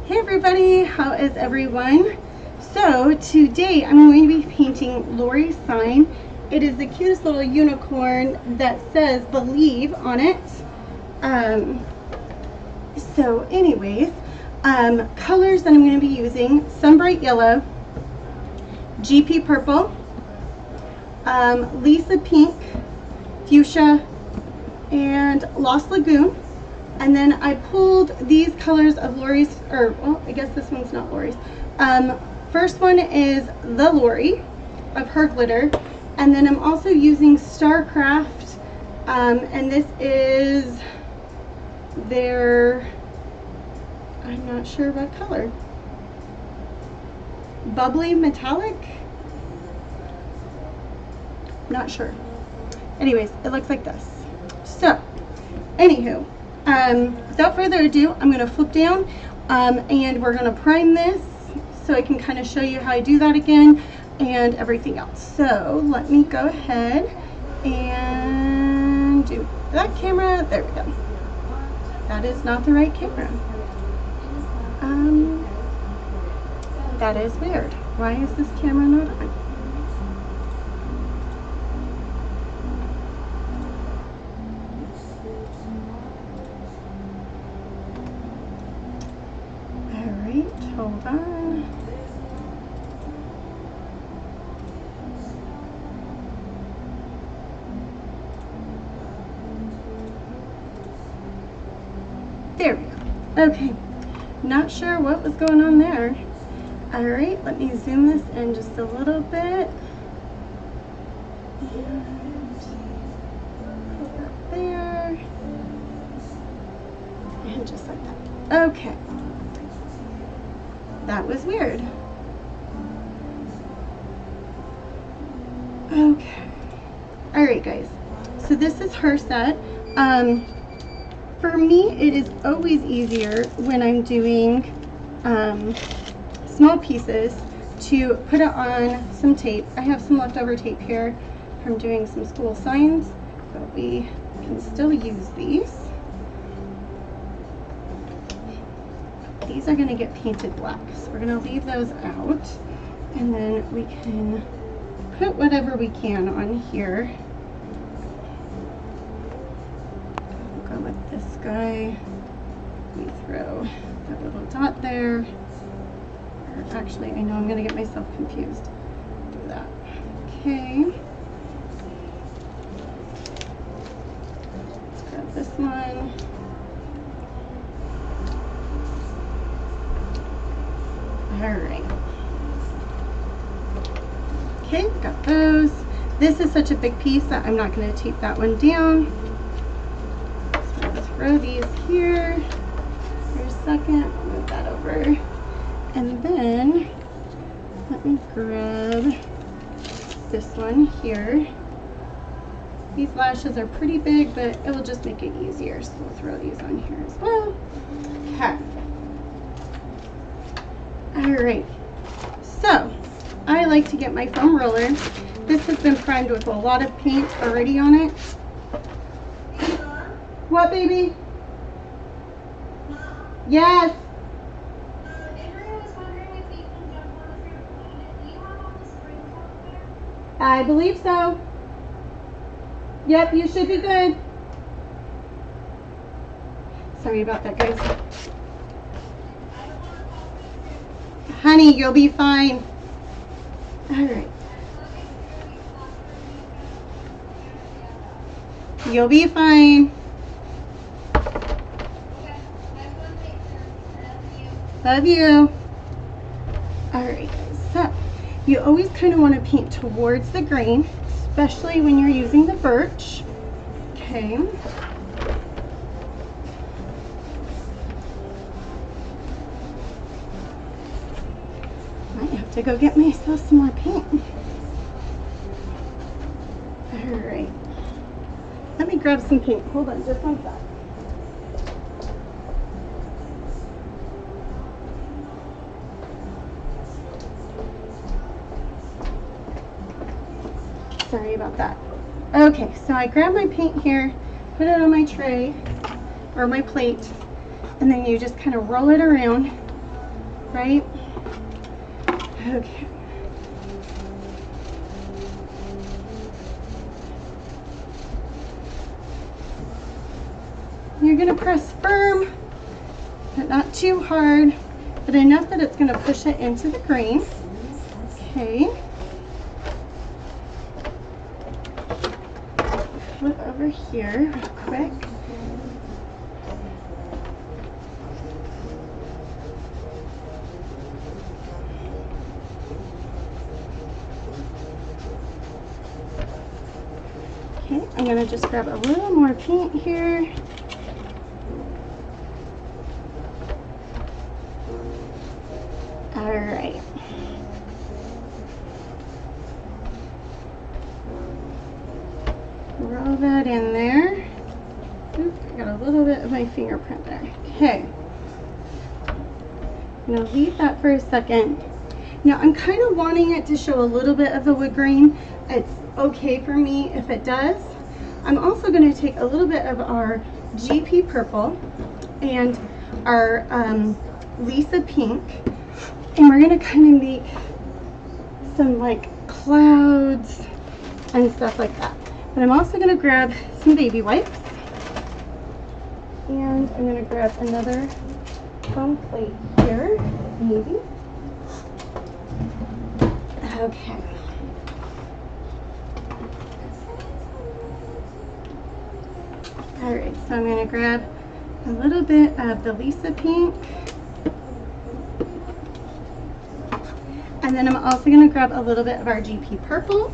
Hey everybody, how is everyone? So today I'm going to be painting Lori's sign. It is the cutest little unicorn that says believe on it. So anyways, colors that I'm going to be using: Sunbright Yellow, GP Purple, Lisa Pink, Fuchsia, and Lost Lagoon. And then I pulled these colors of Lori's, or well, I guess this one's not Lori's. First one is the Lori of her glitter. And then I'm also using Starcraft, and this is their, I'm not sure what color. Bubbly metallic? Not sure. Anyways, it looks like this. So, anywho. Without further ado, I'm going to flip down and we're going to prime this so I can kind of show you how I do that again and everything else. So let me go ahead and do that camera. There we go. That is not the right camera. That is weird. Why is this camera not on? Hold on. There we go. Okay. Not sure what was going on there. All right, let me zoom this in just a little bit. And put that there. And just like that. Okay. That was weird. Okay. Alright guys. So this is her set. For me, it is always easier when I'm doing small pieces to put it on some tape. I have some leftover tape here from doing some school signs, but we can still use these. These are going to get painted black, so we're going to leave those out, and then we can put whatever we can on here. We'll go with this guy. We throw that little dot there. Or actually, I know I'm going to get myself confused. Do that. Okay. Let's grab this one. Alright. Okay, got those. This is such a big piece that I'm not going to tape that one down. So I'm going to throw these here for a second. I'll move that over. And then let me grab this one here. These lashes are pretty big, but it will just make it easier. So we'll throw these on here as well. Okay. Alright, so I like to get my foam roller. This has been primed with a lot of paint already on it. What, baby? Yes. I believe so. Yep, you should be good. Sorry about that, guys. Honey, you'll be fine. All right. You'll be fine. Love you. All right, so you always kind of want to paint towards the grain, especially when you're using the birch. Okay. To go get myself some more paint. Alright. Let me grab some paint. Hold on just one sec. Sorry about that. Okay, so I grab my paint here, put it on my tray or my plate, and then you just kind of roll it around right? Okay. You're gonna press firm, but not too hard, but enough that it's gonna push it into the green. Okay. Flip over here real quick. Okay, I'm gonna just grab a little more paint here. All right. Roll that in there. Oop, I got a little bit of my fingerprint there. Okay. I'm gonna leave that for a second. Now I'm kind of wanting it to show a little bit of the wood grain. It's okay for me if it does. I'm also going to take a little bit of our GP purple and our Lisa pink, and we're going to kind of make some like clouds and stuff like that. But I'm also going to grab some baby wipes, and I'm going to grab another foam plate here, maybe. Okay. All right, so I'm going to grab a little bit of the Lisa pink, and then I'm also going to grab a little bit of our GP purple.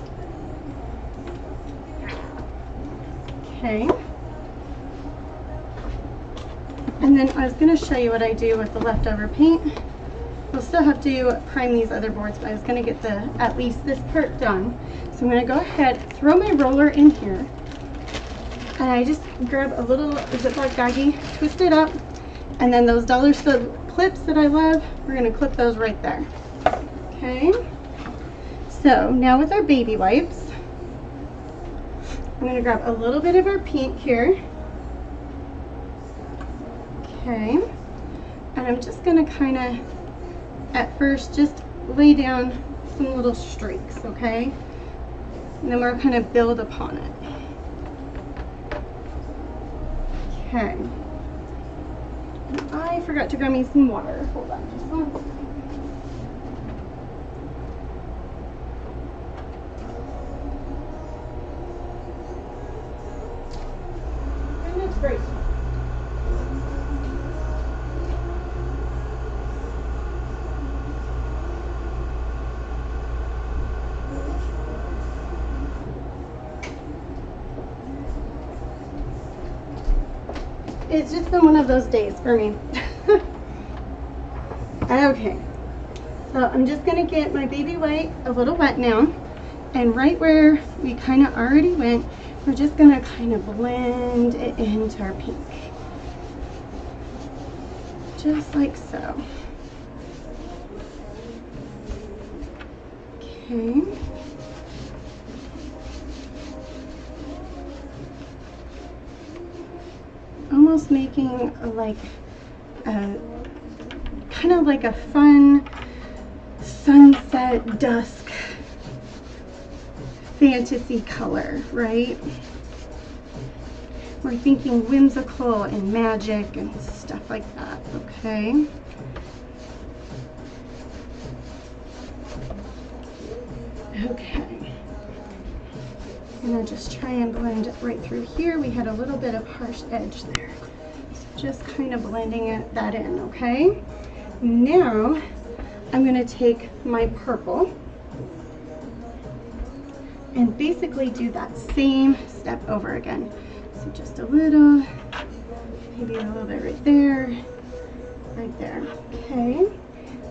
Okay. And then I was going to show you what I do with the leftover paint. We'll still have to prime these other boards, but I was going to get at least this part done. So I'm going to go ahead, throw my roller in here, and I just grab a little Ziploc baggie, twist it up, and then those dollar store clips that I love, we're going to clip those right there. Okay. So now with our baby wipes, I'm going to grab a little bit of our pink here. Okay. And I'm just going to kind of, at first, just lay down some little streaks, okay? And then we're going to build upon it. Okay. And I forgot to grab me some water. Hold on just one second. And it's great. It's just been one of those days for me. Okay, so I'm just going to get my baby white a little wet now, and right where we kind of already went, we're just going to kind of blend it into our pink. Just like so. Okay. Almost making like a kind of like a fun sunset dusk fantasy color, right? We're thinking whimsical and magic and stuff like that, okay? Okay. I'm gonna just try and blend it right through here. We had a little bit of harsh edge there. So just kind of blending that in, okay? Now, I'm gonna take my purple and basically do that same step over again. So just a little, maybe a little bit right there, okay?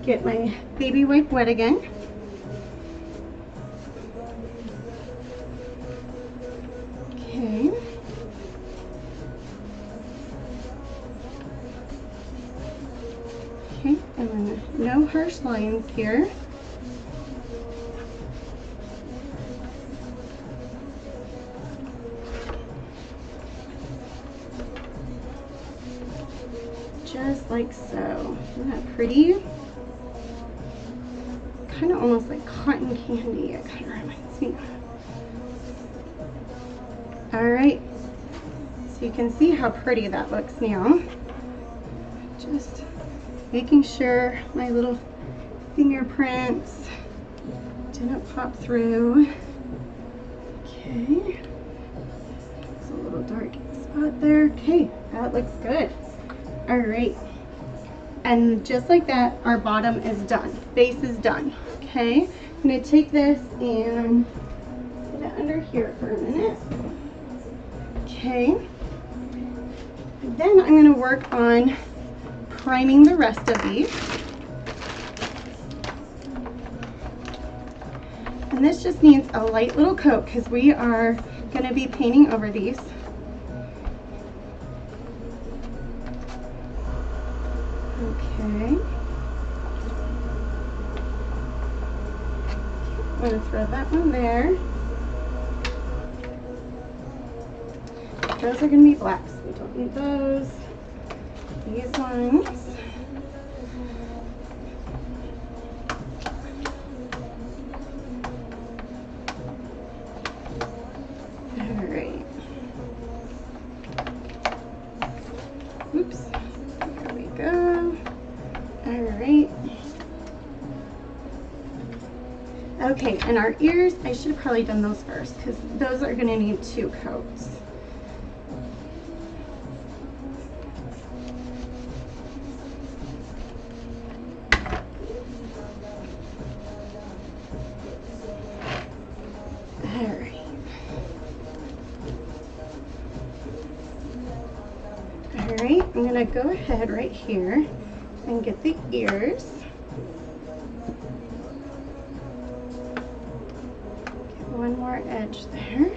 Get my baby wipe wet again. Okay. Okay, and then no harsh lines here. Just like so. Isn't that pretty? kind of almost like cotton candy. It kind of reminds me of. All right, so you can see how pretty that looks now. Just making sure my little fingerprints didn't pop through. Okay, there's a little dark spot there. Okay, that looks good. All right, and just like that, our bottom is done. Base is done. Okay, I'm gonna take this and put it under here for a minute. Okay, and then I'm gonna work on priming the rest of these. And this just needs a light little coat because we are going to be painting over these. Okay. I'm going to throw that one there. Those are going to be black, so we don't need those. These ones. Alright. Oops. There we go. Alright. Okay, and our ears, I should have probably done those first because those are going to need 2 coats. Alright, I'm going to go ahead right here and get the ears. Get one more edge there.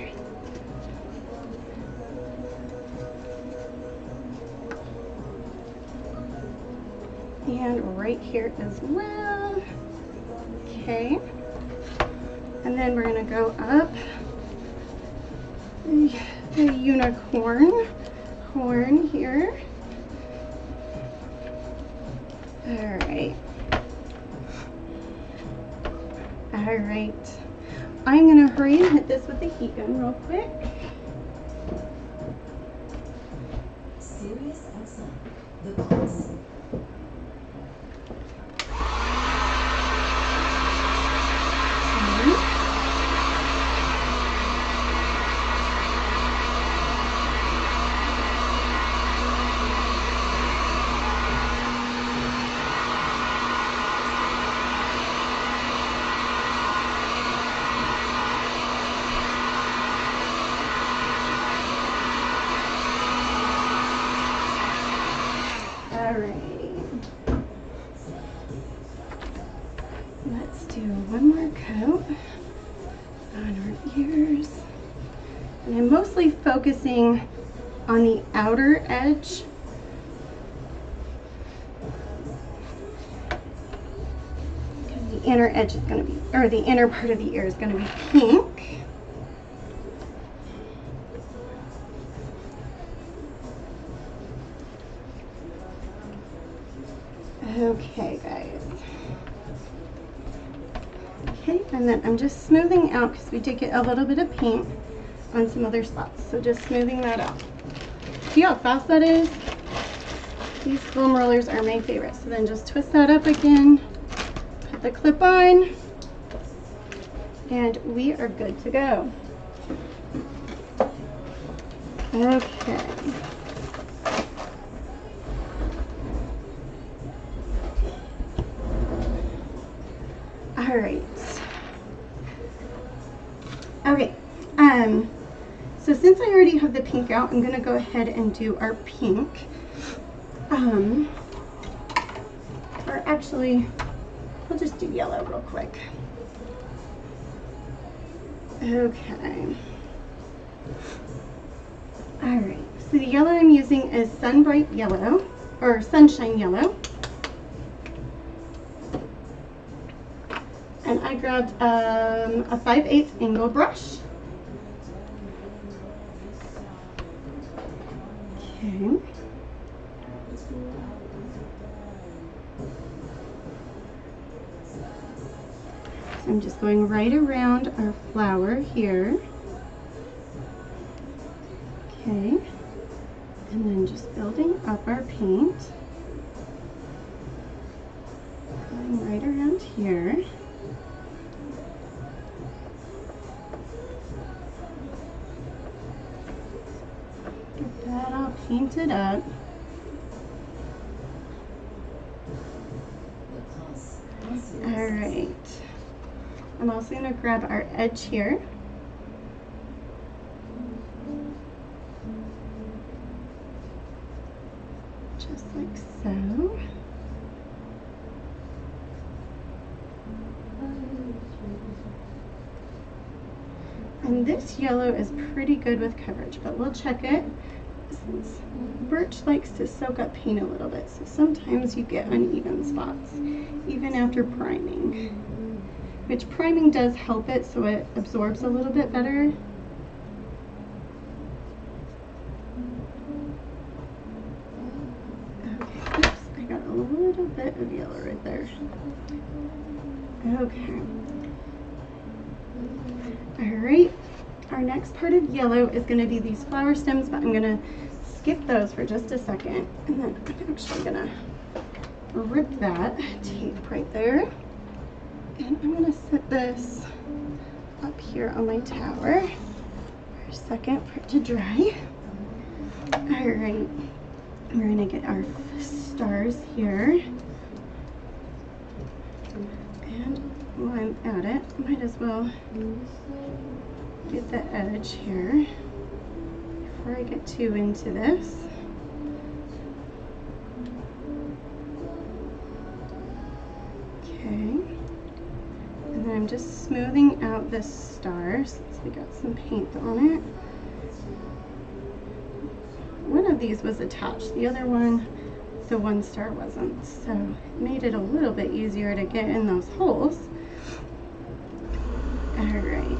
And right here as well. Okay. And then we're going to go up the unicorn horn here. Alright. Alright. I'm going to hurry and hit this with the heat gun real quick. Serious outside. The box. Let's do one more coat on our ears. And I'm mostly focusing on the outer edge. Because the inner edge is going to be, or the inner part of the ear is going to be pink. Okay, guys. Okay, and then I'm just smoothing out because we did get a little bit of paint on some other spots. So just smoothing that out. See how fast that is? These foam rollers are my favorite. So then just twist that up again, put the clip on, and we are good to go. Okay. All right. Okay. So since I already have the pink out, I'm gonna go ahead and do our pink. Or actually, we'll just do yellow real quick. Okay. All right. So the yellow I'm using is Sunbright Yellow, or Sunshine Yellow. And I grabbed a 5/8 angle brush. Okay. I'm just going right around our flower here. Okay, and then just building up our paint. Going right around here. Get that all painted up. Alright. I'm also going to grab our edge here. Just like so. And this yellow is pretty good with coverage, but we'll check it. Since birch likes to soak up paint a little bit, so sometimes you get uneven spots, even after priming. Which priming does help it so it absorbs a little bit better. Okay, oops, I got a little bit of yellow right there. Okay. Alright, our next part of yellow is going to be these flower stems, but I'm going to skip those for just a second. And then I'm actually going to rip that tape right there. And I'm going to set this up here on my tower for a second for it to dry. Alright, we're going to get our stars here. And while I'm at it, I might as well get the edge here before I get too into this. Okay. And then I'm just smoothing out this star since we got some paint on it. One of these was attached, the other one, the one star wasn't, so it made it a little bit easier to get in those holes. Alright.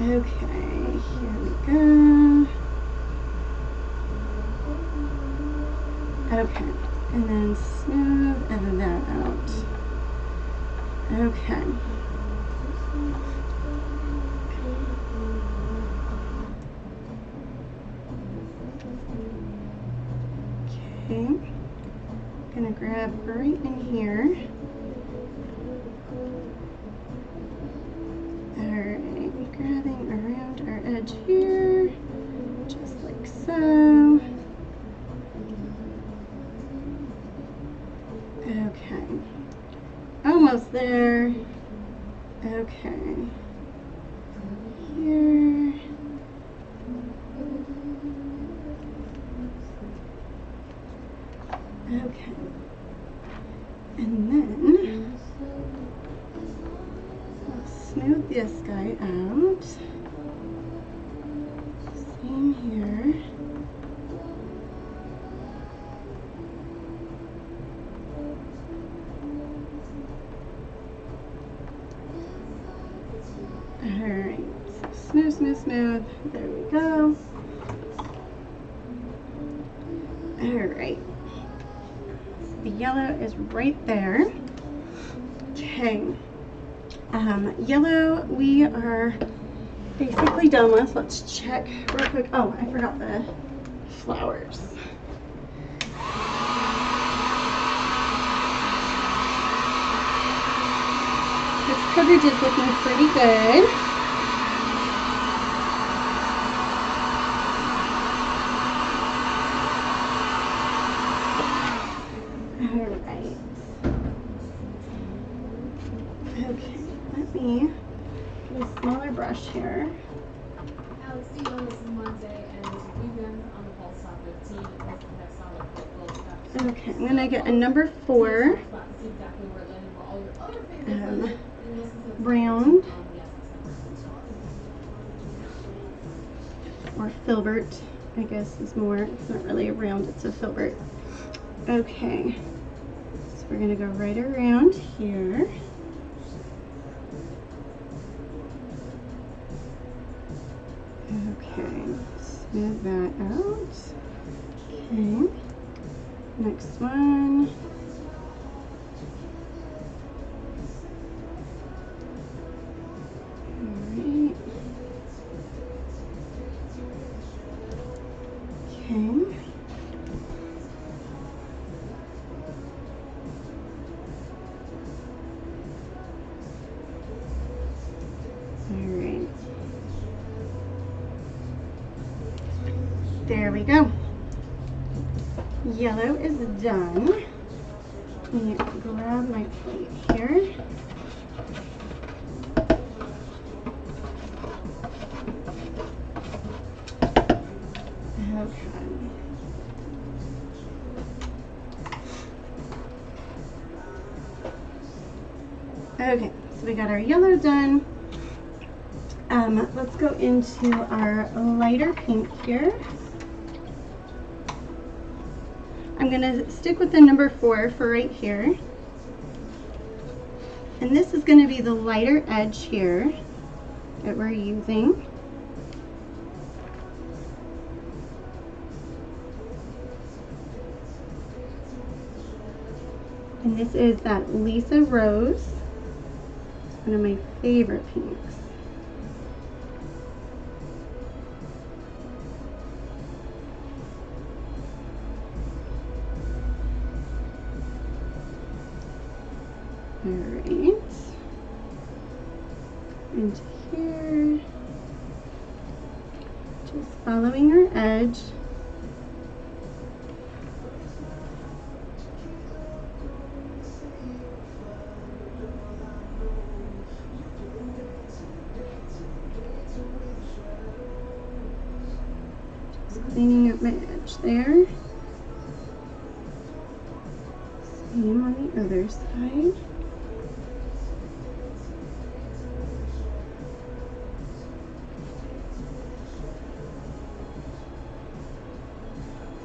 Okay, here we go. Okay, and then smooth that out. Okay. Okay, I'm gonna grab right in here. Alright, grabbing around our edge here, just like so. Okay, almost there. Okay, here. Okay, and then let's smooth this guy out. Same here. Alright, smooth, smooth, smooth. There we go. Alright. The yellow is right there. Okay. Yellow we are basically done with. Let's check real quick. Oh, I forgot the flowers. This coverage is looking pretty good. Alright. Okay, let me get a smaller brush here. Alex, do you know this is Monday and we've been on the pulse top 15 and that's the next solid goal stuff. Okay, I'm gonna get a number 4. Brown or filbert, I guess is more. It's not really a round, it's a filbert. Okay, so we're gonna go right around here. Okay, smooth that out. Okay, next one. There we go. Yellow is done. Let me grab my plate here. Okay, so we got our yellow done. Let's go into our lighter pink here. I'm gonna stick with the number 4 for right here. And this is gonna be the lighter edge here that we're using. And this is that Lisa Rose. It's one of my favorite pinks. Alright. Into here. Just following our edge. Cleaning up my edge there. Same on the other side.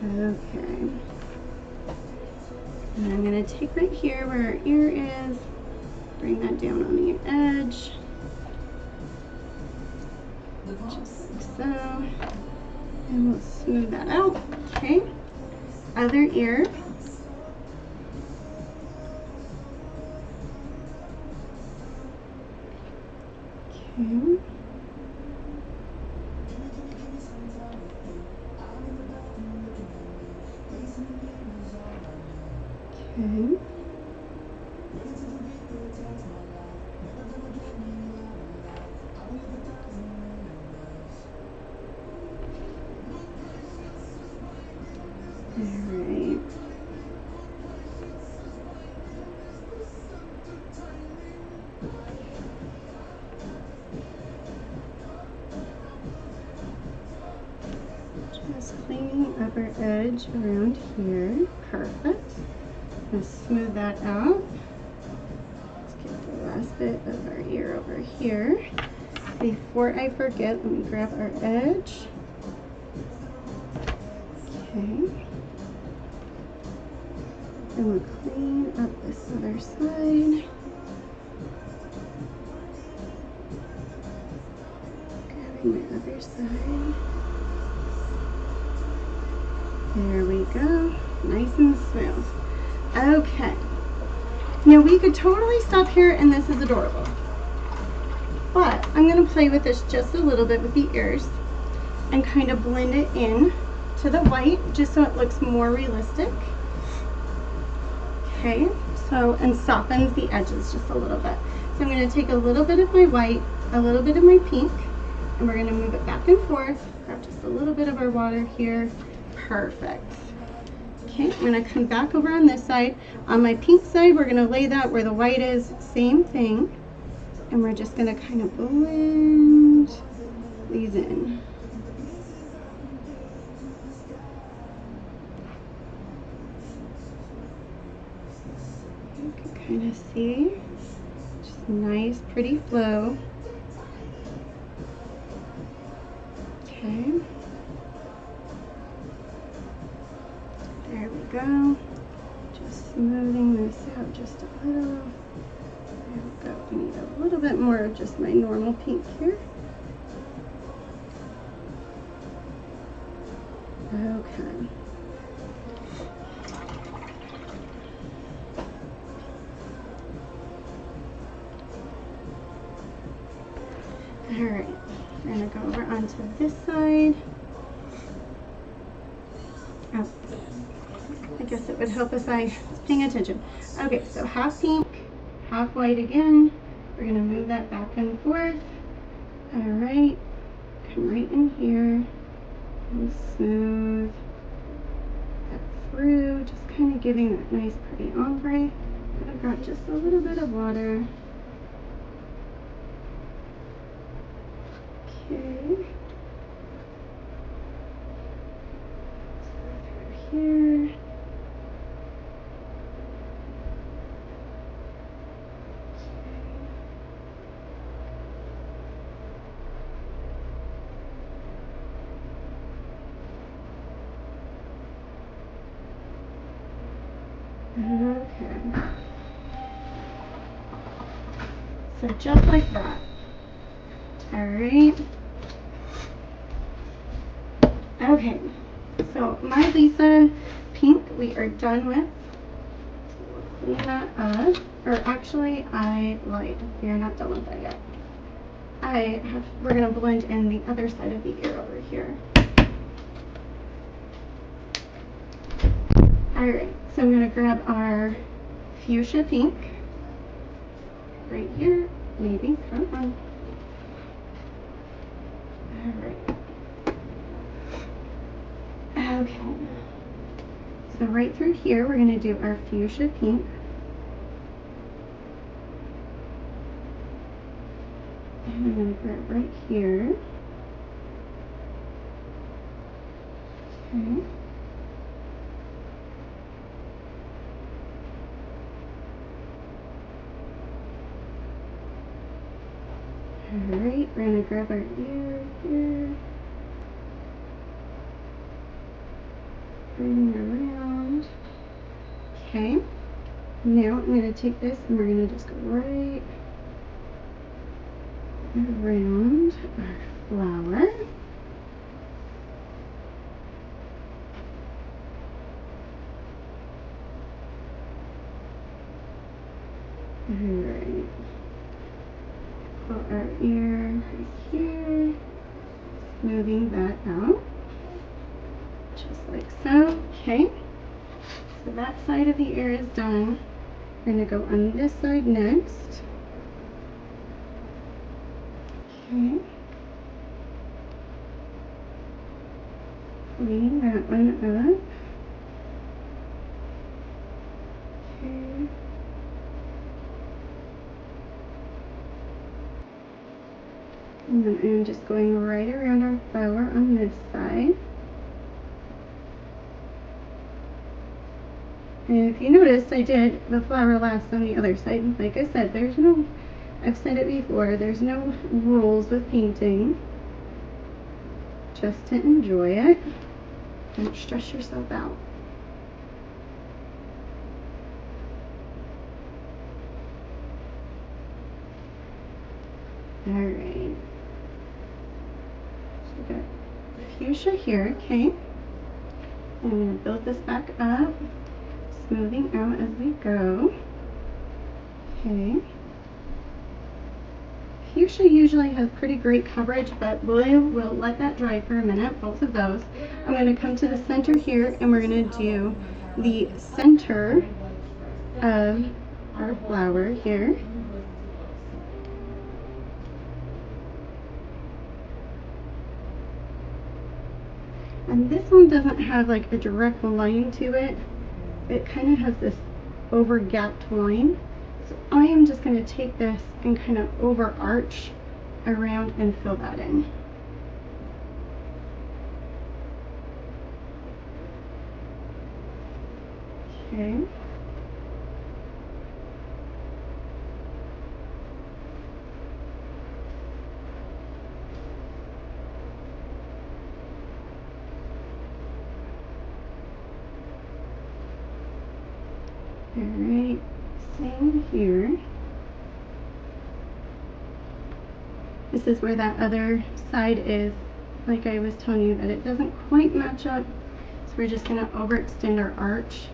Okay. And I'm going to take right here where our ear is, bring that down on the edge. Just like so. And we'll smooth that out. Okay. Other ear. Okay. Okay. Alright. Just cleaning up our edge around here. Perfect. Let's smooth that out. Let's get the last bit of our ear over here. Before I forget, let me grab our edge. Okay. And we'll clean up this other side. Grabbing my other side. There we go. Nice and smooth. Okay. Now we could totally stop here and this is adorable. But I'm going to play with this just a little bit with the ears and kind of blend it in to the white just so it looks more realistic. Okay, so, and softens the edges just a little bit. So I'm going to take a little bit of my white, a little bit of my pink, and we're going to move it back and forth. Grab just a little bit of our water here. Perfect. Okay, I'm going to come back over on this side. On my pink side, we're going to lay that where the white is, same thing. And we're just going to kind of blend these in. You can kind of see, just nice, pretty flow. Okay. There we go. Just smoothing this out just a little. There we go. I need a little bit more of just my normal pink here. Okay. Alright, we're going to go over onto this side. Oh, I guess it would help if I was paying attention. Okay, so half pink, half white again. We're going to move that back and forth. Alright, come right in here and smooth that through, just kind of giving that nice pretty ombre. I've got just a little bit of water. Okay. Through here. Okay. So just like that. All right. Okay. So my Lisa pink we are done with. Clean that up. Or actually, I lied. We are not done with that yet. We're gonna blend in the other side of the ear over here. All right. So I'm gonna grab our fuchsia pink right here. Maybe. Come on. All right. Okay. So right through here, we're gonna do our fuchsia pink. And I'm going to grab right here. Okay. Alright, we're going to grab our ear here. Bring it around. Okay. Now I'm going to take this and we're going to just go right around our flower. Alright. Pull our ear right here. Smoothing that out. Just like so. Okay. So that side of the ear is done. We're going to go on this side next. Okay. Clean that one up. Okay. And then I'm just going right around our flower on this side. And if you notice, I did the flower last on the other side. Like I said, I've said it before, there's no rules with painting. Just to enjoy it. Don't stress yourself out. Alright. So we got fuchsia here, okay. I'm going to build this back up, smoothing out as we go. Okay. Fuchsia usually has pretty great coverage, but we'll let that dry for a minute, both of those. I'm going to come to the center here and we're going to do the center of our flower here. And this one doesn't have like a direct line to it. It kind of has this over gapped line. So I am just going to take this and kind of over arch around and fill that in. Okay. Alright, same here. This is where that other side is, like I was telling you, that it doesn't quite match up. So we're just going to overextend our arch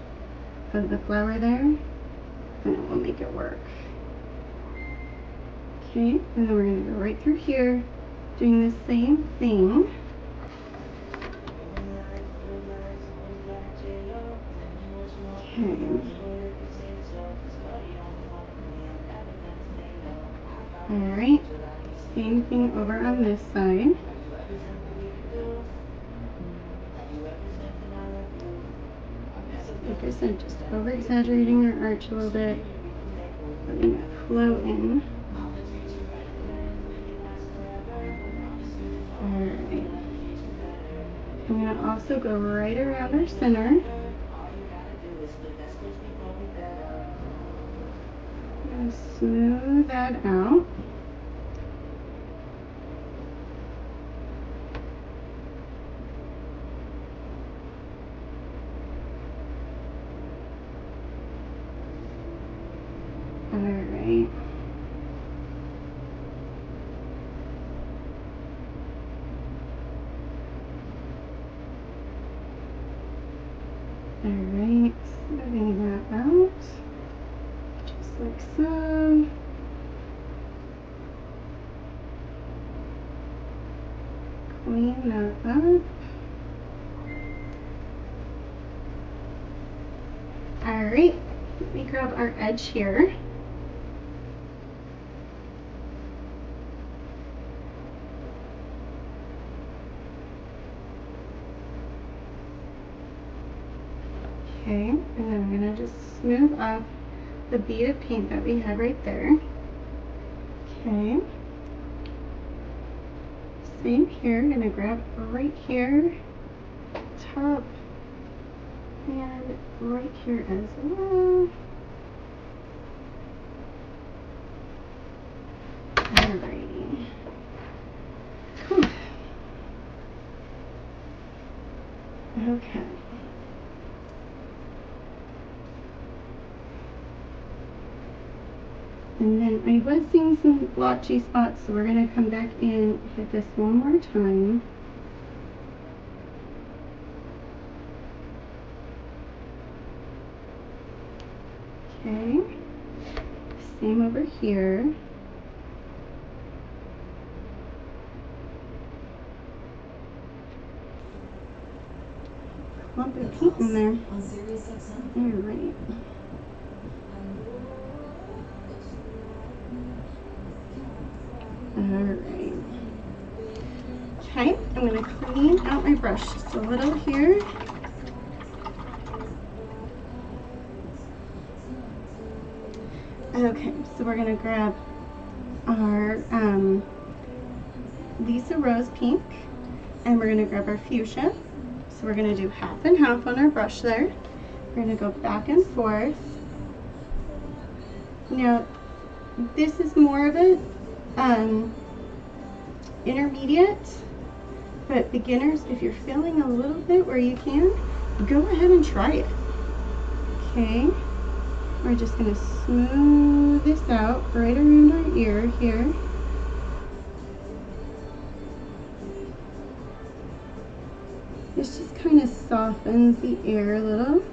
of the flower there, and it will make it work. Okay, and then we're going to go right through here, doing the same thing. Okay. Alright, same thing over on this side. like I said, just over exaggerating our arch a little bit, letting it flow in. Alright. I'm going to also go right around our center. I'm going to smooth that out. Alright. Alright, smoothing that out, just like so. Clean that up. Alright, let me grab our edge here. Okay, and then I'm going to just smooth off the bead of paint that we had right there. Okay. Same here, I'm going to grab right here, top, and right here as well. Alrighty. Cool. Okay. And then I was seeing some blotchy spots, so we're going to come back in, hit this one more time. Okay. Same over here. Clump of paint in there. On Sirius XM. Alright. Alright. Okay, I'm going to clean out my brush just a little here. Okay, so we're going to grab our Lisa Rose pink, and we're going to grab our fuchsia. So we're going to do half and half on our brush there. We're going to go back and forth. Now, this is more of a intermediate, but beginners, if you're feeling a little bit where you can, go ahead and try it. Okay, we're just going to smooth this out right around our ear here. This just kind of softens the air a little.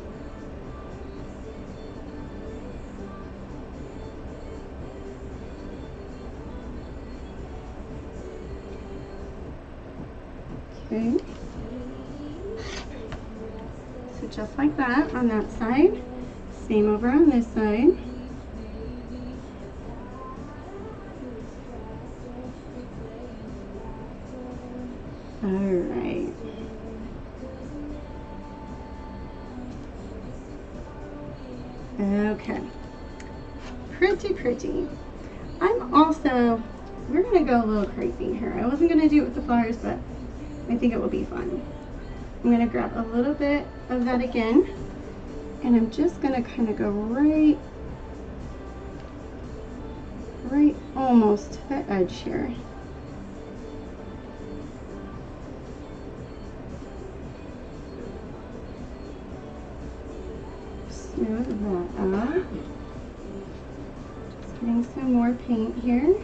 Okay. So just like that on that side. Same over on this side. Alright. Okay. Pretty, pretty. We're going to go a little crazy here. I wasn't going to do it with the flowers, but I think it will be fun. I'm going to grab a little bit of that again, and I'm just going to kind of go right almost to the edge here. Smooth that out. Just getting some more paint here.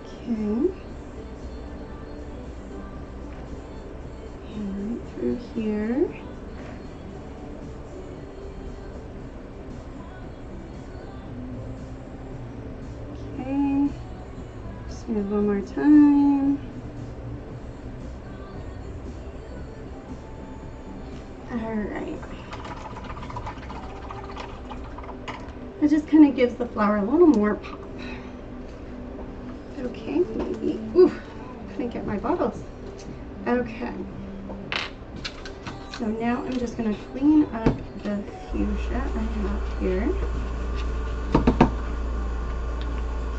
Okay. And right through here. Okay. Smooth one more time. Alright. It just kind of gives the flower a little more pop. Okay, maybe. Ooh, couldn't get my bottles. Okay. So now I'm just going to clean up the fuchsia I have here.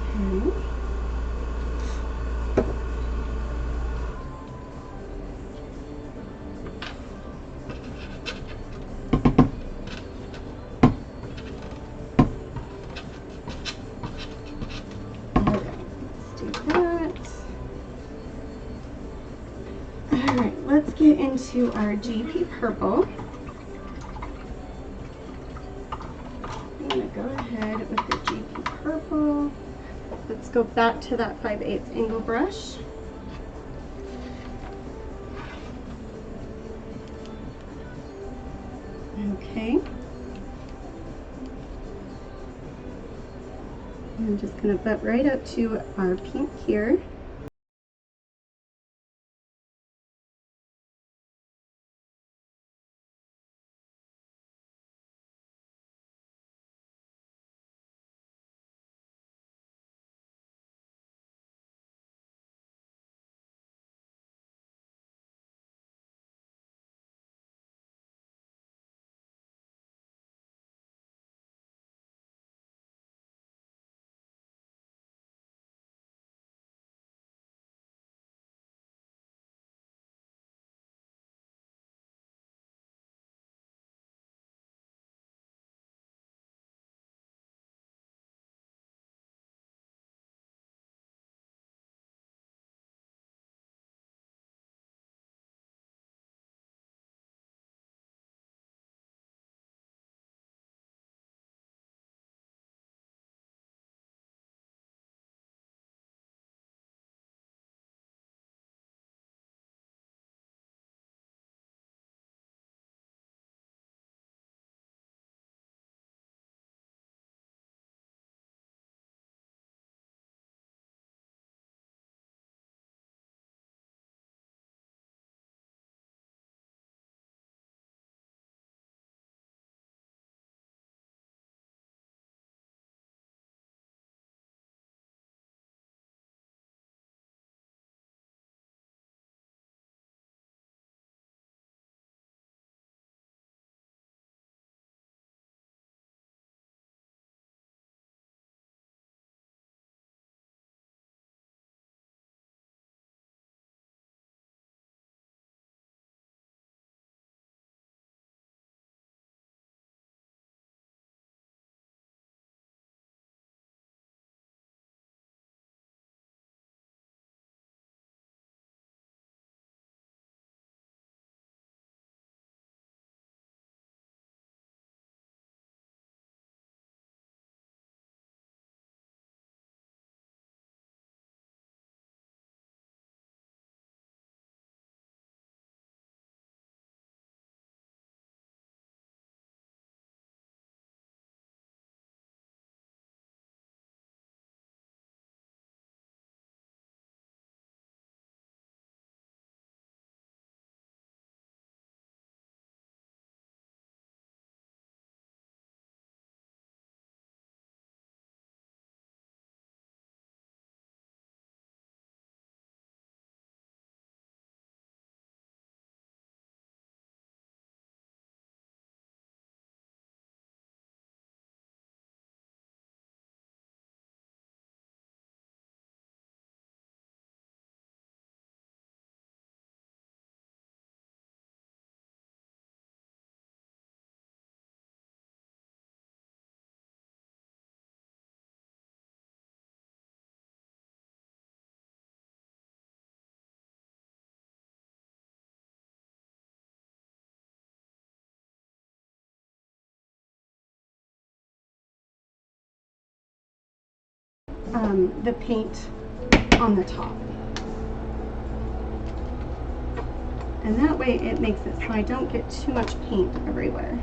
Okay. Let's get into our GP purple. I'm going to go ahead with the GP purple. Let's go back to that 5/8 angle brush. Okay. I'm just going to butt right up to our pink here. The paint on the top. And that way it makes it so I don't get too much paint everywhere.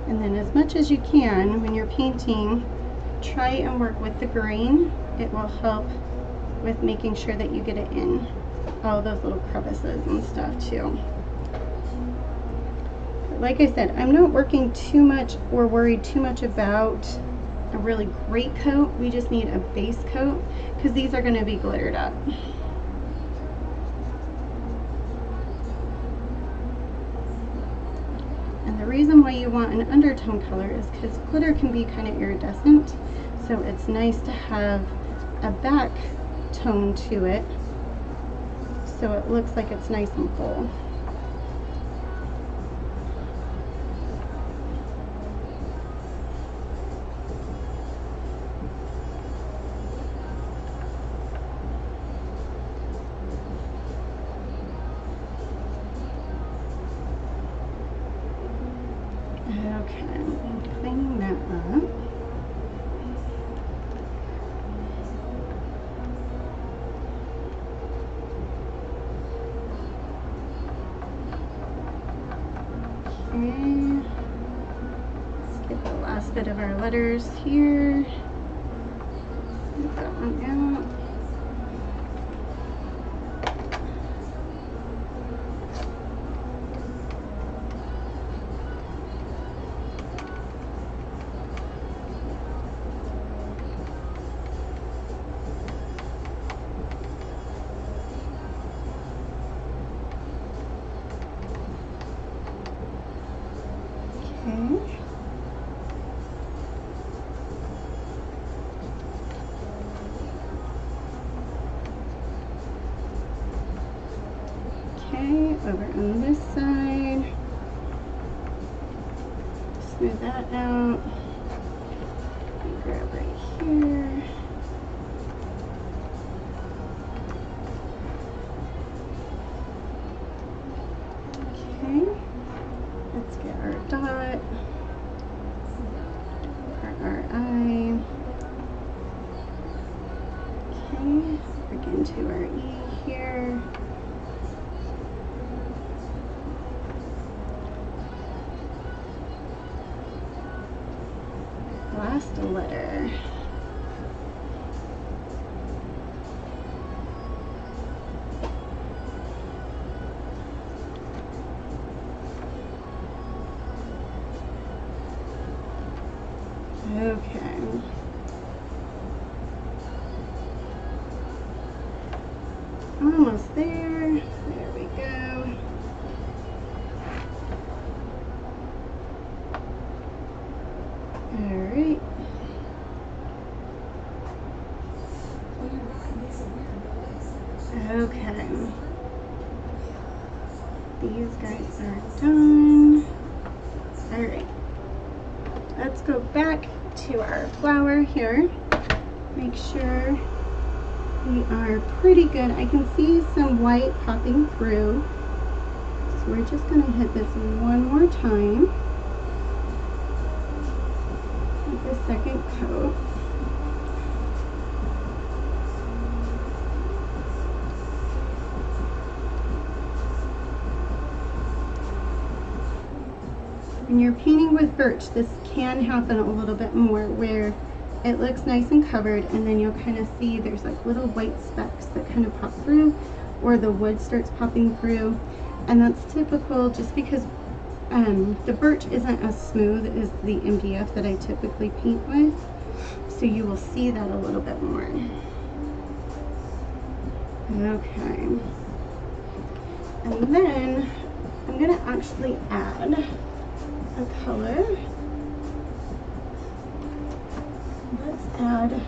And then as much as you can, when you're painting, try and work with the grain. It will help with making sure that you get it in all those little crevices and stuff too. like I said, I'm not working too much or worried too much about a really great coat. We just need a base coat because these are going to be glittered up. And the reason why you want an undertone color is because glitter can be kind of iridescent. So it's nice to have a back tone to it so it looks like it's nice and full. Okay, cleaning that up. Okay, let's get the last bit of our letters here. Get that one out. Okay. Okay, over on this side. Smooth that out. And grab right here. Okay. Let's get our dot. Our eye. Okay, back into our E here. Last letter. Okay. Almost there. There we go. All right. Okay. These guys are done. All right. Let's go back to our flower here. Make sure we are pretty good. I can see some white popping through. So we're just going to hit this one more time with the second coat. When you're painting with birch, this can happen a little bit more where it looks nice and covered, and then you'll kind of see there's like little white specks that kind of pop through, or the wood starts popping through. And that's typical just because the birch isn't as smooth as the MDF that I typically paint with. So you will see that a little bit more. Okay. And then I'm going to actually add a color. Let's add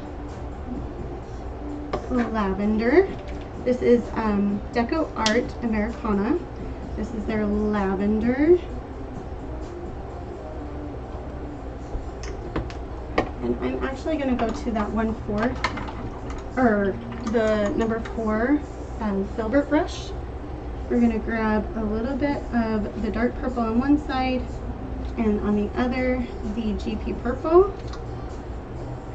lavender. This is Deco Art Americana. This is their lavender. And I'm actually going to go to that 1/4, or the number 4 filbert brush. We're going to grab a little bit of the dark purple on one side, and on the other, the GP purple.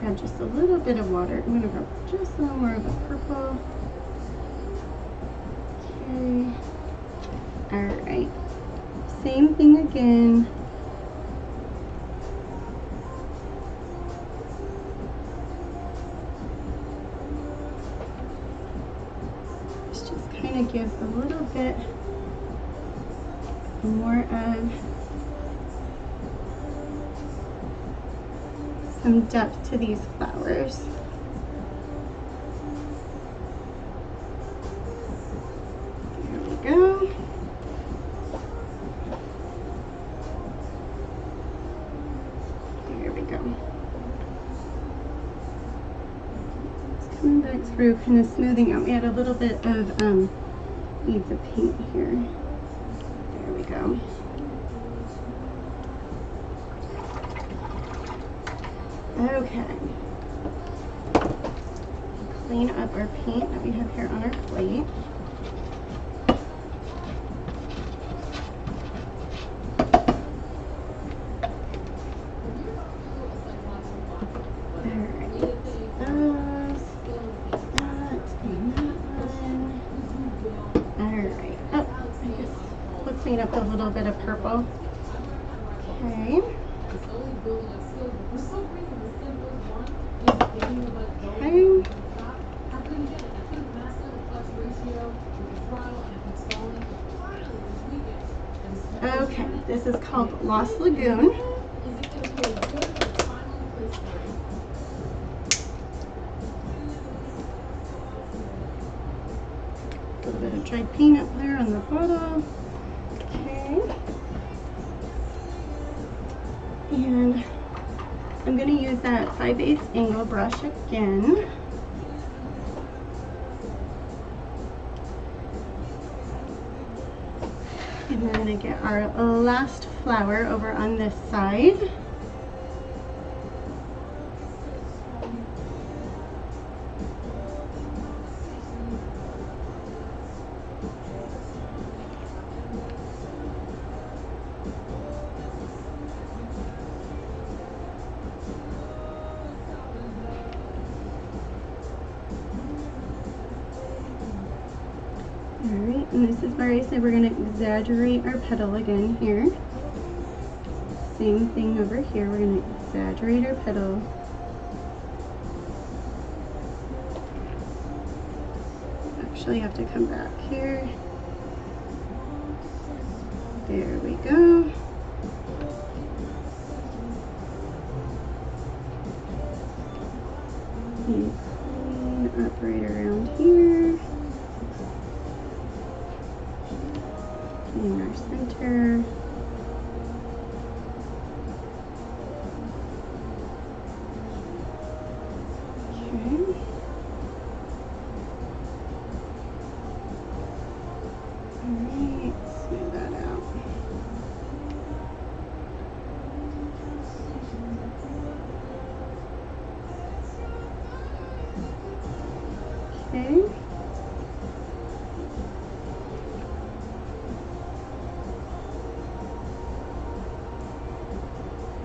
Grab just a little bit of water. I'm going to grab just a little more of a purple. Okay. Alright. Same thing again. This just kind of gives a little bit more of some depth to these flowers. There we go. There we go. It's coming back through, kind of smoothing out. We had a little bit of beads of paint here. There we go. Okay. Clean up our paint that we have here on our plate. Clean up a little bit of purple. Okay. Okay, this is called Lost Lagoon. A little bit of dried paint up there on the bottom. Okay. And I'm going to use that 5/8 angle brush again. And we're going to get our last flower over on this side. Alright, and this is where I said we're going to exaggerate our petal again here. Same thing over here, we're going to exaggerate our petal. Actually have to come back here. There we go. And clean up right around here. In our center. Okay. Alright, smooth that out. Okay.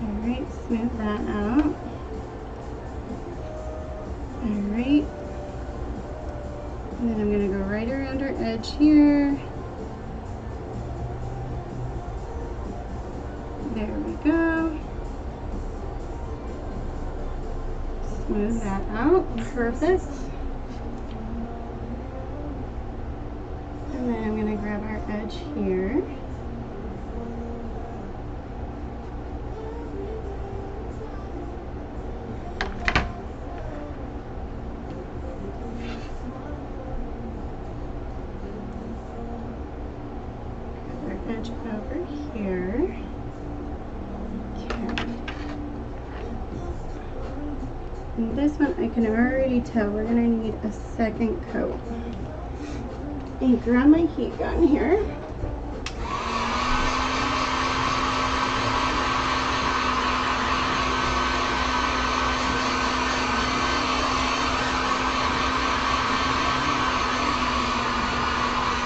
Alright, smooth that out. Alright. And then I'm going to go right around our edge here. There we go. Smooth that out. Perfect. And then I'm going to grab our edge here. Edge over here. Okay. And this one I can already tell we're gonna need a second coat. Anchor on my heat gun here.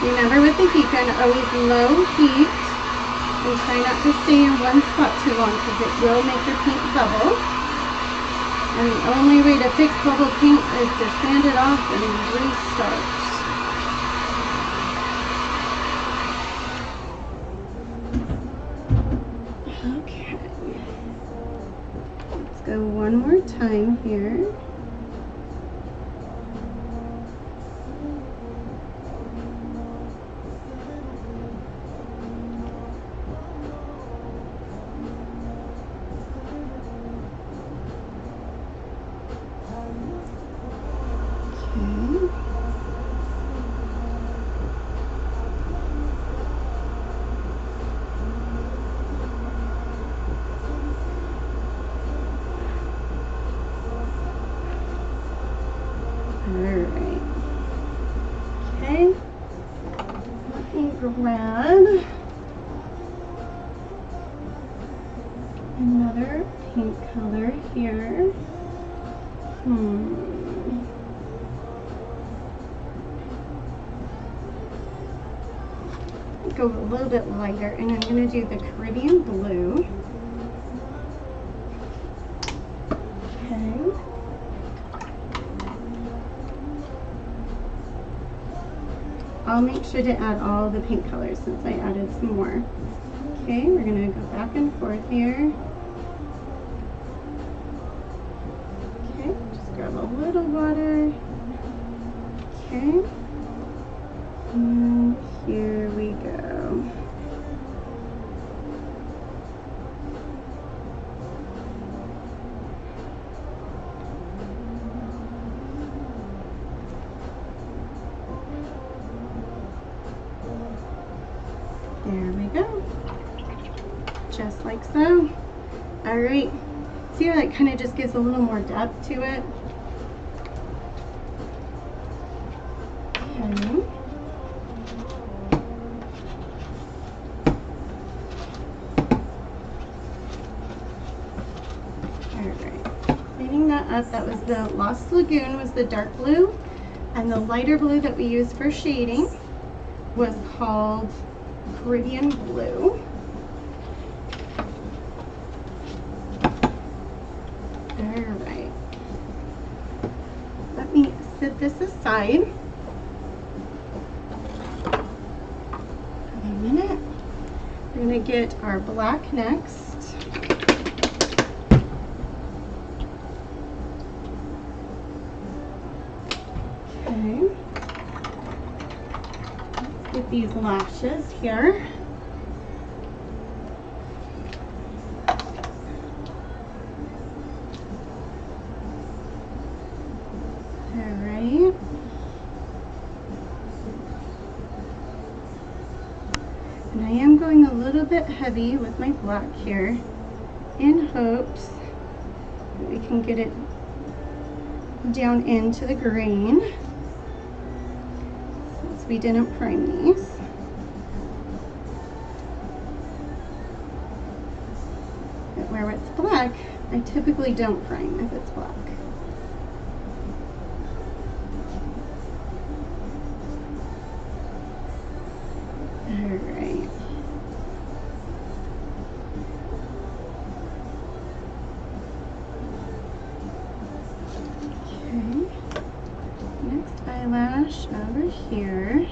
Remember with the heat gun, always low heat and try not to stay in one spot too long because it will make your paint bubble. And the only way to fix bubble paint is to sand it off and restart. Okay. Let's go one more time here. color here. Go a little bit lighter, and I'm going to do the Caribbean blue. Okay. I'll make sure to add all the pink colors since I added some more. Okay, we're going to go back and forth here. Okay, just grab a little water. Okay. And here we go. There we go. Just like so. All right. See how that kind of just gives a little more depth to it? Okay. Cleaning that up, that was the Lost Lagoon, was the dark blue, and the lighter blue that we used for shading was called Caribbean blue. Alright, let me set this aside for a minute. We're going to get our black next. Okay, let's get these lashes here. Alright. And I am going a little bit heavy with my black here in hopes that we can get it down into the green. We didn't prime these. But where it's black, I typically don't prime if it's black. Alright. Okay. Next eyelash over here.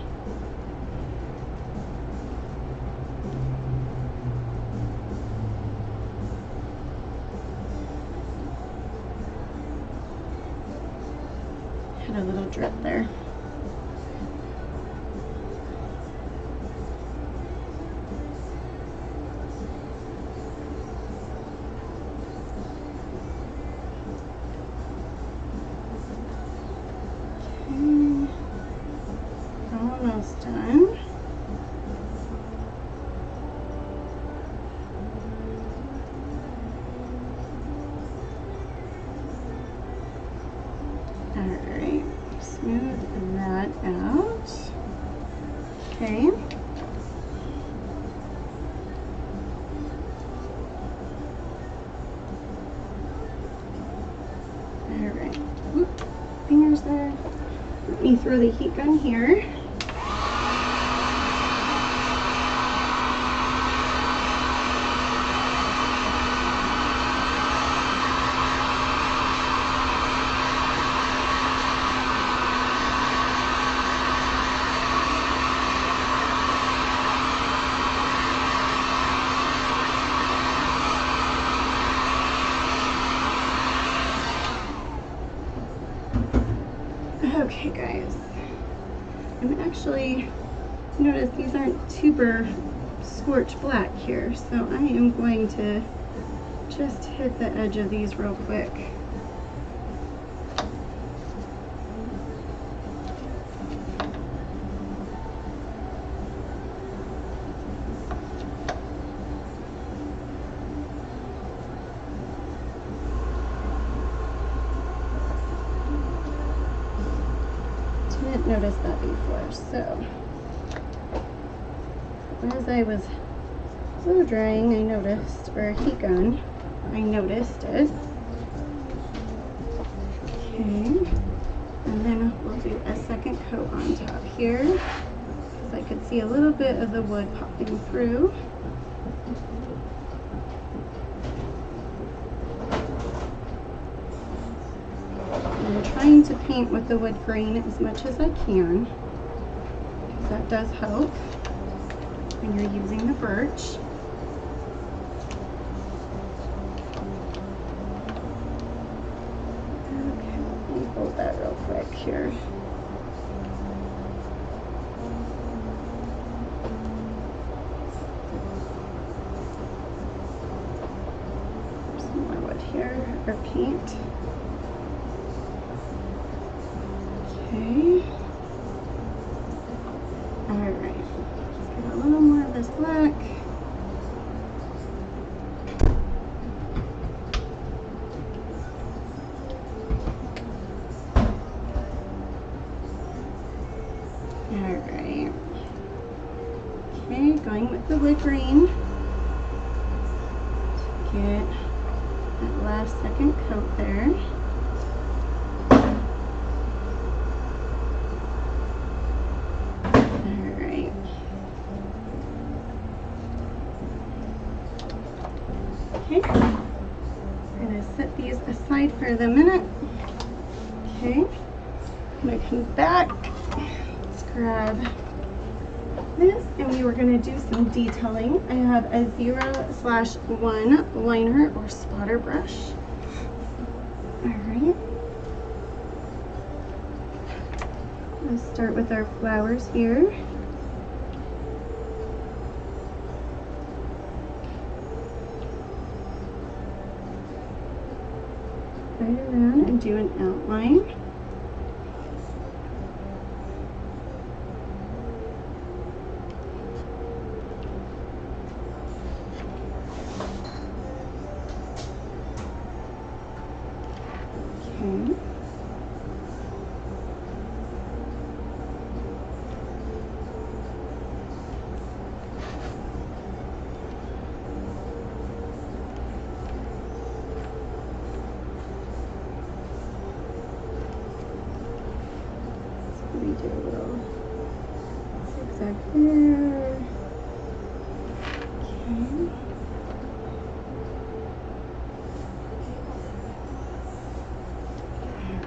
Had a little drip there. Almost done. Alright, smooth that out. Okay. Alright. Whoop, fingers there. Let me throw the heat gun here. Okay guys, I'm actually, notice these aren't super scorch black here, so I am going to just hit the edge of these real quick. Didn't notice that before, so as I was blow drying, I noticed, or a heat gun, I noticed it. Okay, and then we'll do a second coat on top here, because I could see a little bit of the wood popping through. I'm trying to paint with the wood grain as much as I can, because that does help when you're using the birch. Okay, let me hold that real quick here. There's some more wood here, or paint. Okay. Alright. Let's get a little more of this black. Alright. Okay, going with the wood green. Get that last second coat there. Alright. Okay. I'm going to set these aside for the minute. Okay. I'm going to come back. Let's grab this, and we were going to do some detailing. I have a 0/1 liner or spotter brush. Alright. Let's start with our flowers here. Right around and do an outline. Okay. So we do a little zigzag there. Okay.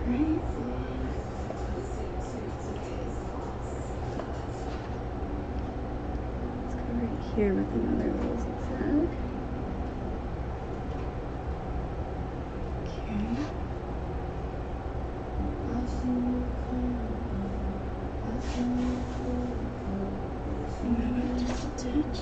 Alright. Let's go right here with another little zigzag. Okay. And then just a touch.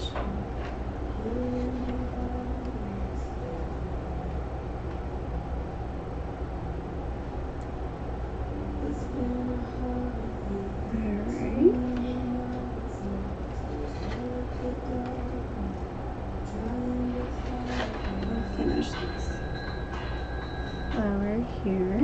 Finish this flower here.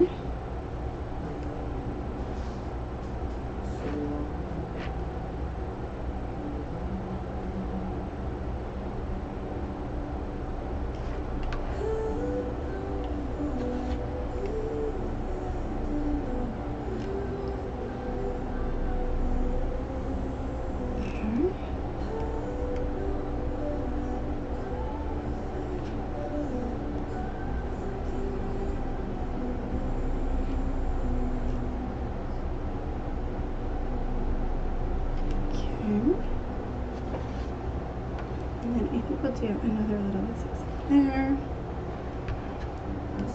And then I think we'll do another little zigzag there. Okay.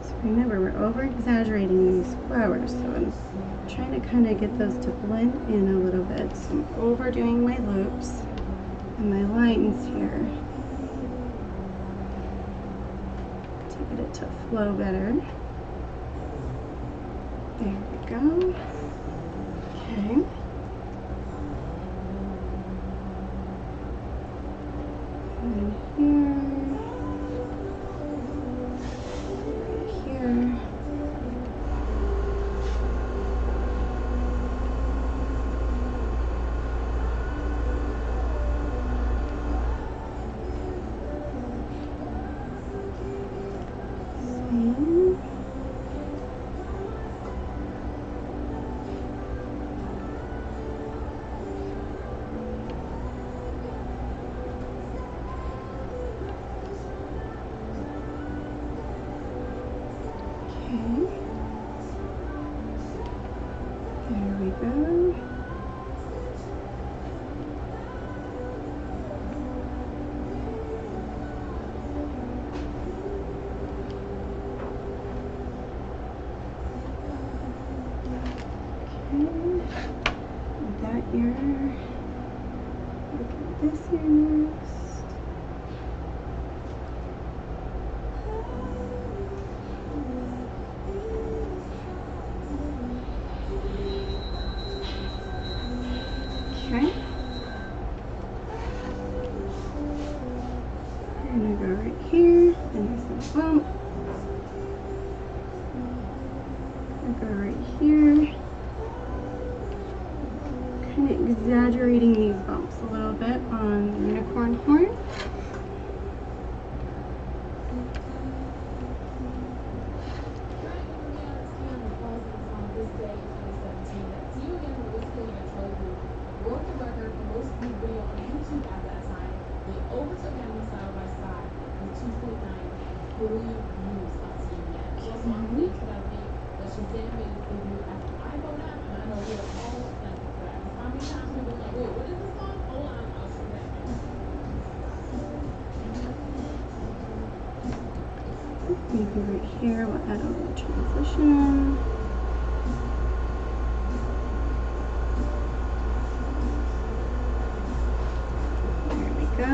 So remember, we're over exaggerating these flowers, so I'm trying to kind of get those to blend in a little bit. So I'm overdoing my loops and my lines here to get it to flow better. There we go. Okay. And here. Right here. There we go. That ear. Look at this ear next. Okay. We're gonna go right here, and there's a bump. We'll go right here. Kind of exaggerating these bumps a little bit on the unicorn horn. Maybe right here we'll add a little transition. There we go.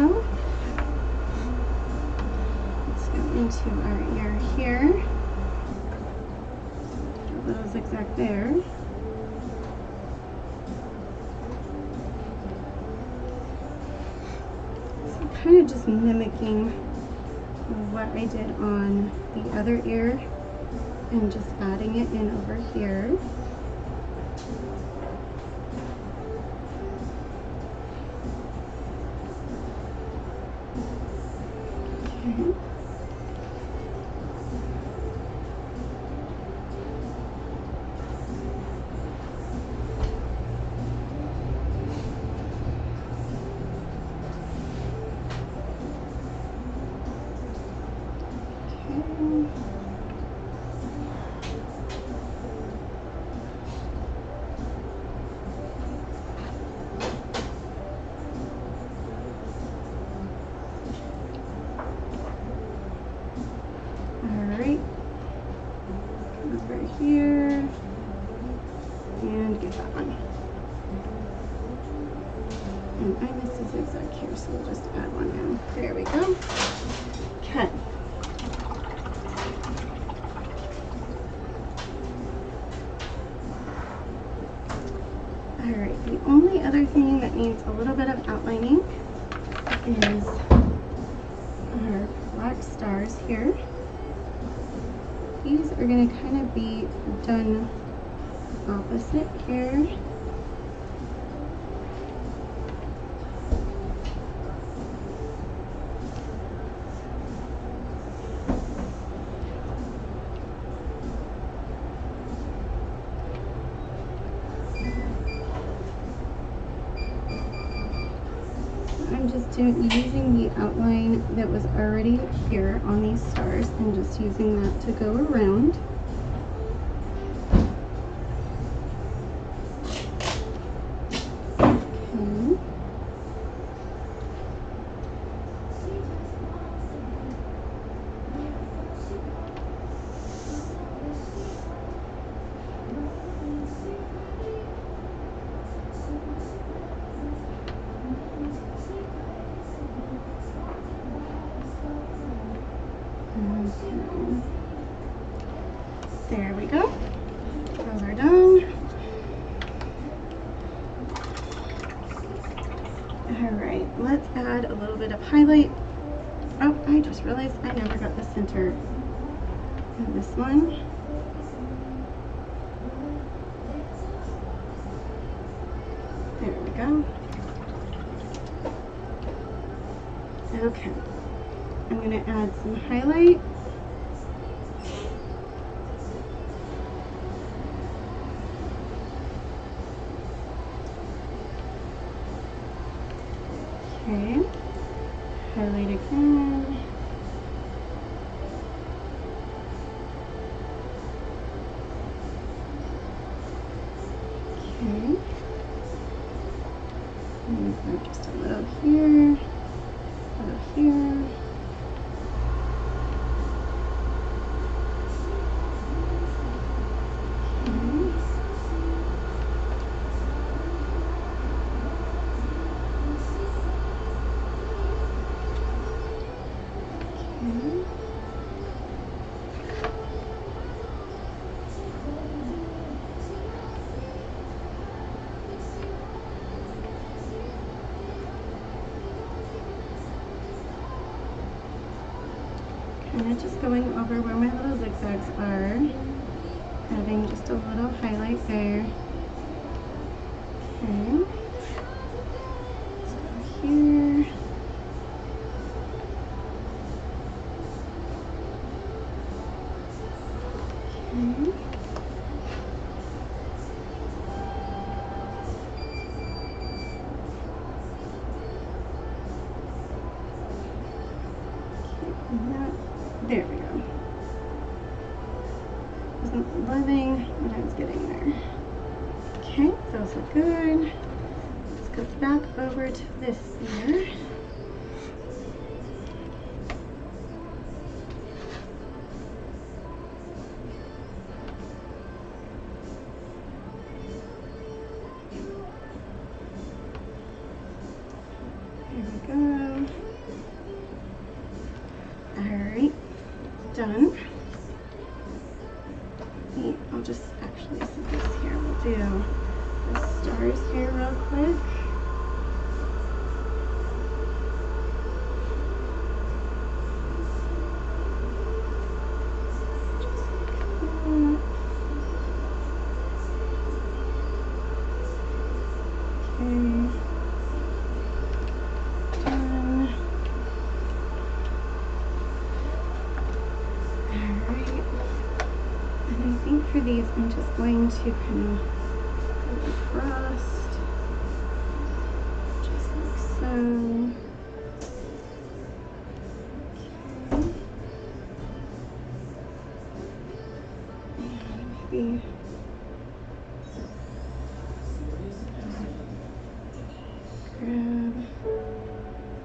Let's go into our ear here. A little zigzag there. So kind of just mimicking what I did on the other ear and just adding it in over here. Okay. Alright, over here, and get that one. And I missed a zigzag here, so we'll just add one in. There we go. Okay. Alright, the only other thing that needs a little bit of outlining is our black stars here. These are going to kind of be done opposite here. I'm just using the outline that was already here on these stars and just using that to go around. Okay. There we go. Those are done. Alright, let's add a little bit of highlight. Oh, I just realized I never got the center of this one. There we go. Okay. I'm going to add some highlight. Okay, highlight again. I'm gonna put just a little here, a little here. Kind of just going over where my little zigzags are, adding just a little highlight there. Okay. So here. Okay. There we go. Wasn't loving what I was getting there. Okay, those look good. Let's go back over to this ear. There we go. Alright, done. I'll just actually set this here. We'll do the stars here real quick. For these, I'm just going to kind of go across, just like so. Okay. And maybe grab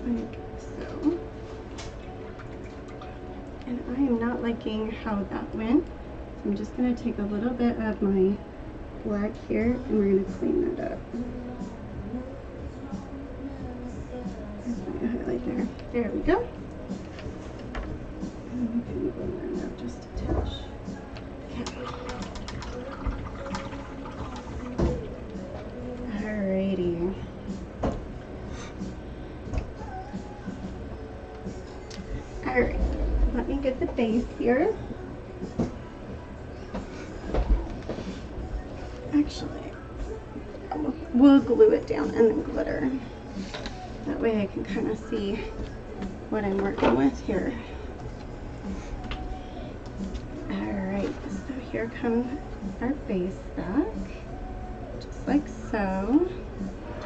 like so. And I am not liking how that went. I'm just going to take a little bit of my black here and we're going to clean that up. There's my highlight there. There we go. And we can blend that up just a touch. Okay. Alrighty. Alright, let me get the base here. Actually, we'll glue it down and then glitter. That way I can kind of see what I'm working with here. Alright, so here comes our base back, just like so.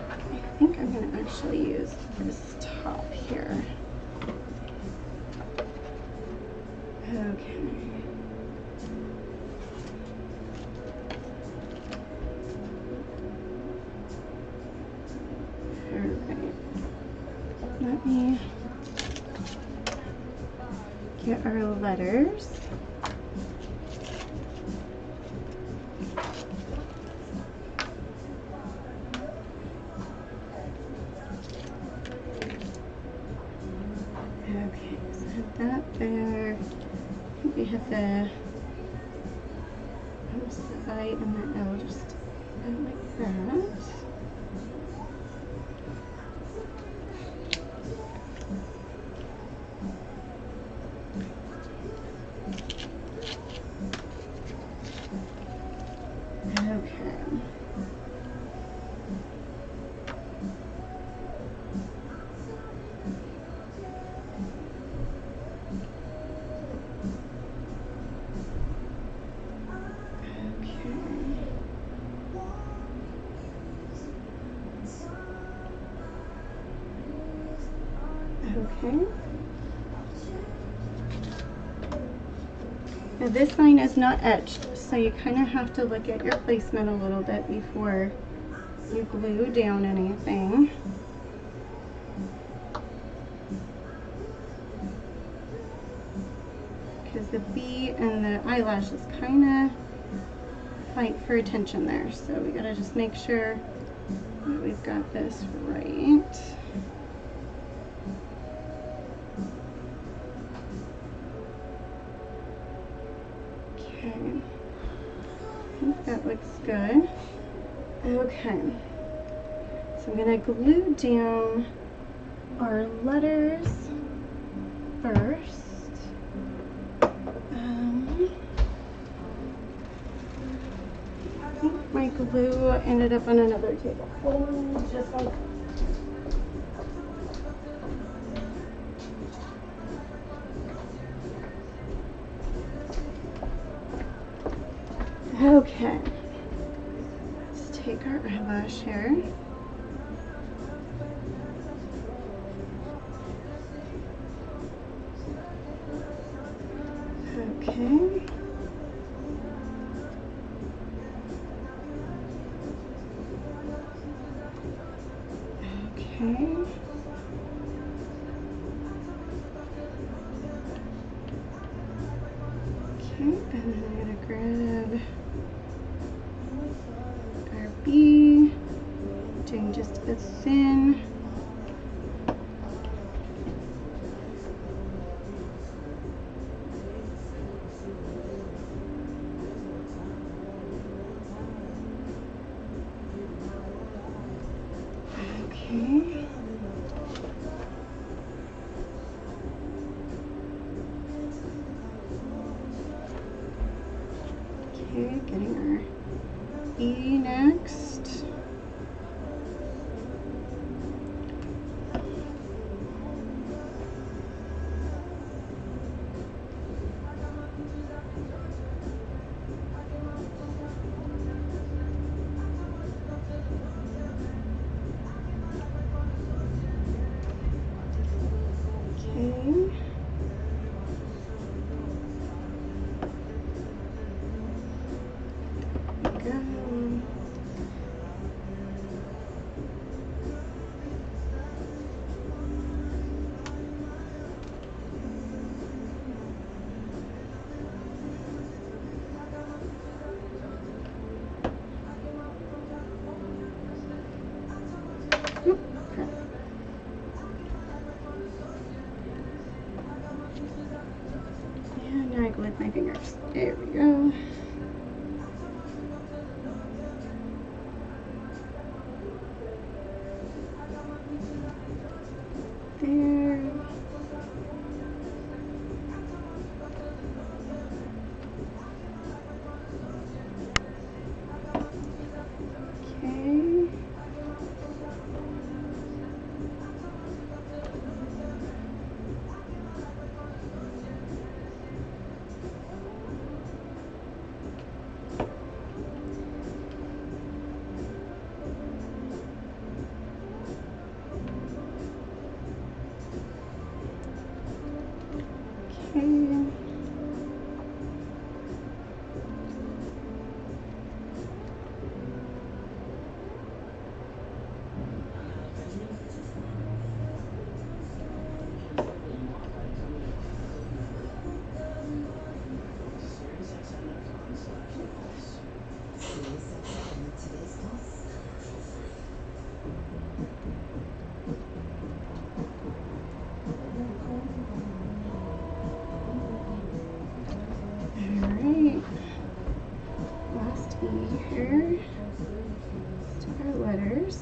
I think I'm going to actually use this top here. Okay. Let me get our letters. Okay, so have that there. I think we have the I and the L just go like that. Okay. Now this line is not etched, so you kind of have to look at your placement a little bit before you glue down anything. and the eyelashes kind of fight for attention there. So we gotta just make sure that we've got this right. Okay, I think that looks good. Okay, so I'm gonna glue down our letters first. I think my glue ended up on another table. So just like okay. Let's take our eyelash here. Okay. Okay. Okay, and then I'm gonna grab our B, doing just a thin. Okay. Okay, getting our E next. Okay. Go. Oop, crap. And now I go with my fingers. There we go. There. Okay. Okay. Alright. Last E here. Let's do our letters.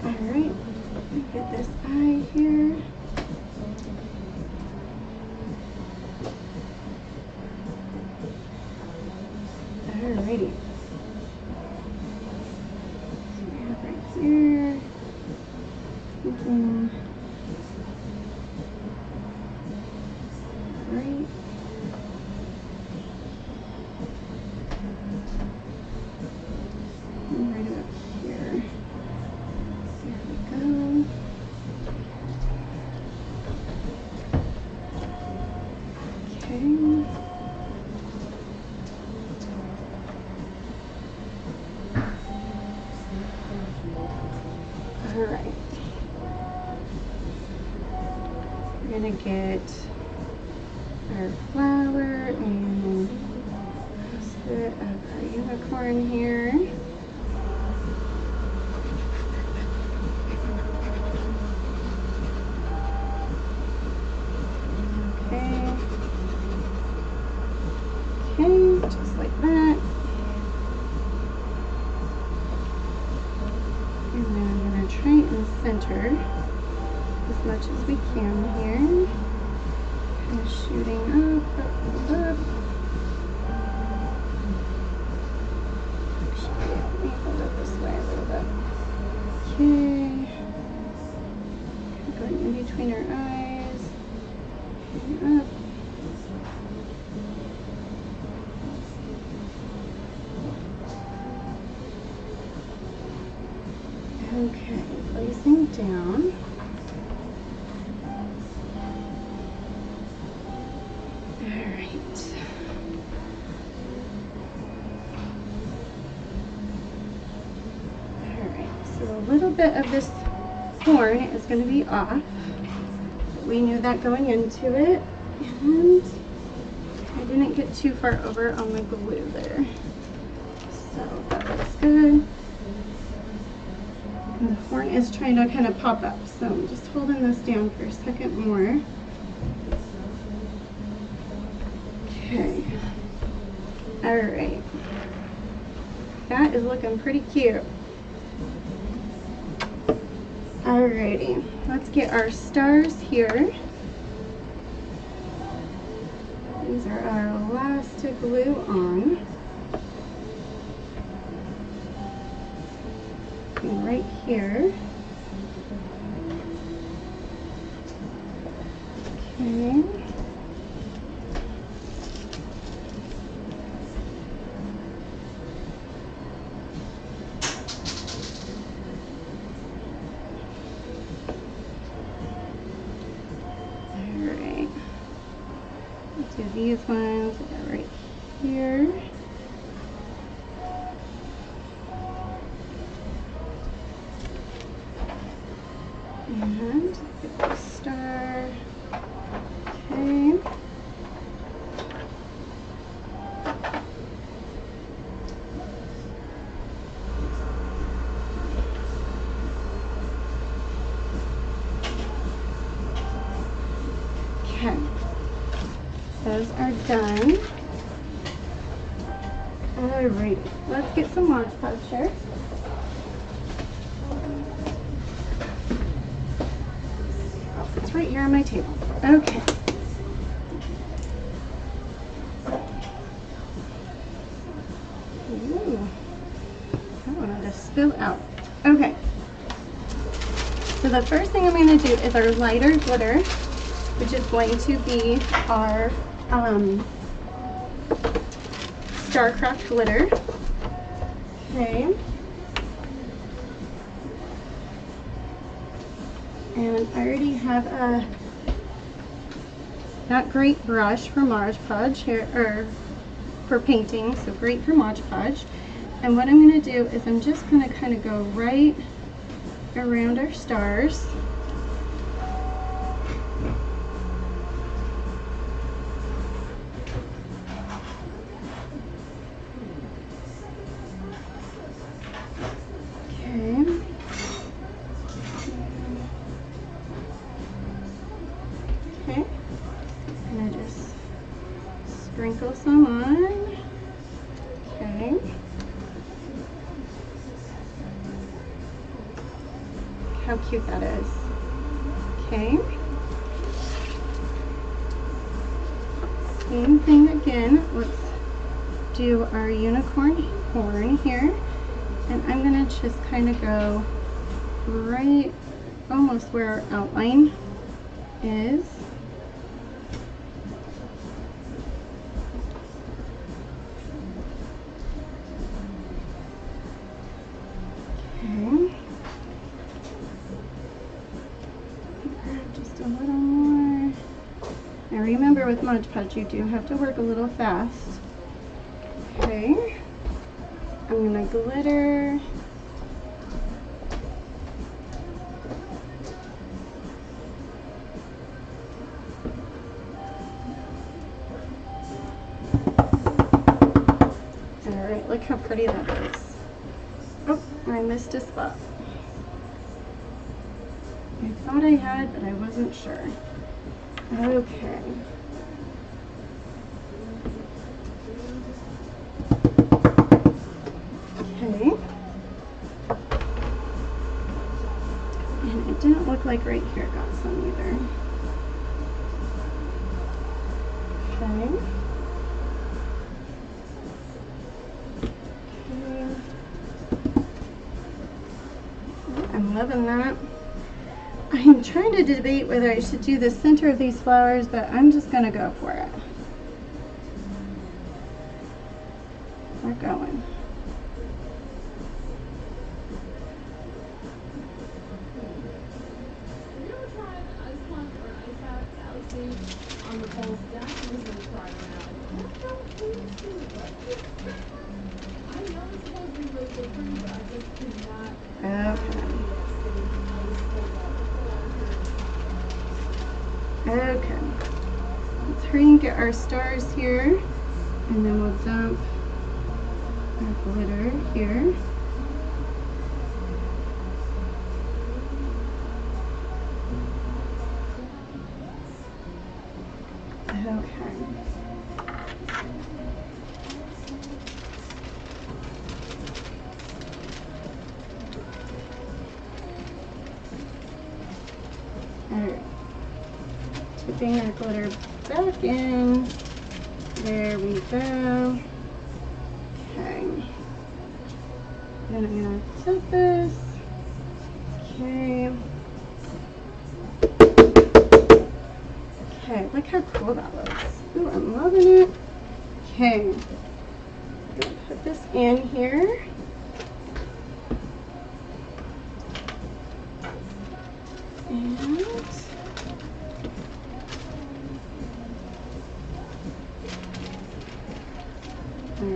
Alright, get this eye here. Alrighty. So we have right here. Right. And right up here. There we go. Okay. All right. We're gonna get our flower and a bit of our unicorn here. Okay. Okay, just like that. And then I'm gonna try and center as much as we can here. Kind of shooting up. Actually, let me hold it this way a little bit. Okay. Going in between our eyes. And up. Okay, placing down. A little bit of this horn is going to be off. We knew that going into it, and I didn't get too far over on the glue there. So that looks good. And the horn is trying to kind of pop up, so I'm just holding this down for a second more. Okay. All right. That is looking pretty cute. Alrighty, let's get our stars here. These are our last to glue on. And right here. Okay. Do these ones right here. And get the star. Okay. Okay. Those are done. Alright, let's get some Mod Podge here. Oh, it's right here on my table. Okay. Ooh, I wanted to spill out. Okay. So the first thing I'm going to do is our lighter glitter, which is going to be our Starcraft glitter. Okay. And I already have a not great brush for Mod Podge here, or for painting, so great for Mod Podge. And what I'm going to do is I'm just going to kind of go right around our stars. Okay, and I just sprinkle some on. Okay. How cute that is. Okay. Same thing again. Let's do our unicorn horn here. And I'm going to just kind of go right almost where our outline is. Okay. Just a little more. Now remember, with Mod Podge you do have to work a little fast. Okay. I'm gonna glitter. pretty that is. Oh, I missed a spot. I thought I had, but I wasn't sure. Okay. Okay. And it didn't look like right here got some either. Okay. Okay. I'm loving that. I'm trying to debate whether I should do the center of these flowers, but I'm just gonna go for it. We're going. Have you ever tried ice punch or an ice bath? That was big on the falls. That's what we're trying right now. I don't think too, but I know it's supposed to be really good for you, but I just could not. Okay. Let's hurry and get our stars here, and then we'll dump our glitter here. Okay. Alright. Tipping our glitter back in. There we go. Okay. Then I'm gonna tip this. Okay. Okay, look how cool that looks. Ooh, I'm loving it. Okay. I'm gonna put this in here. And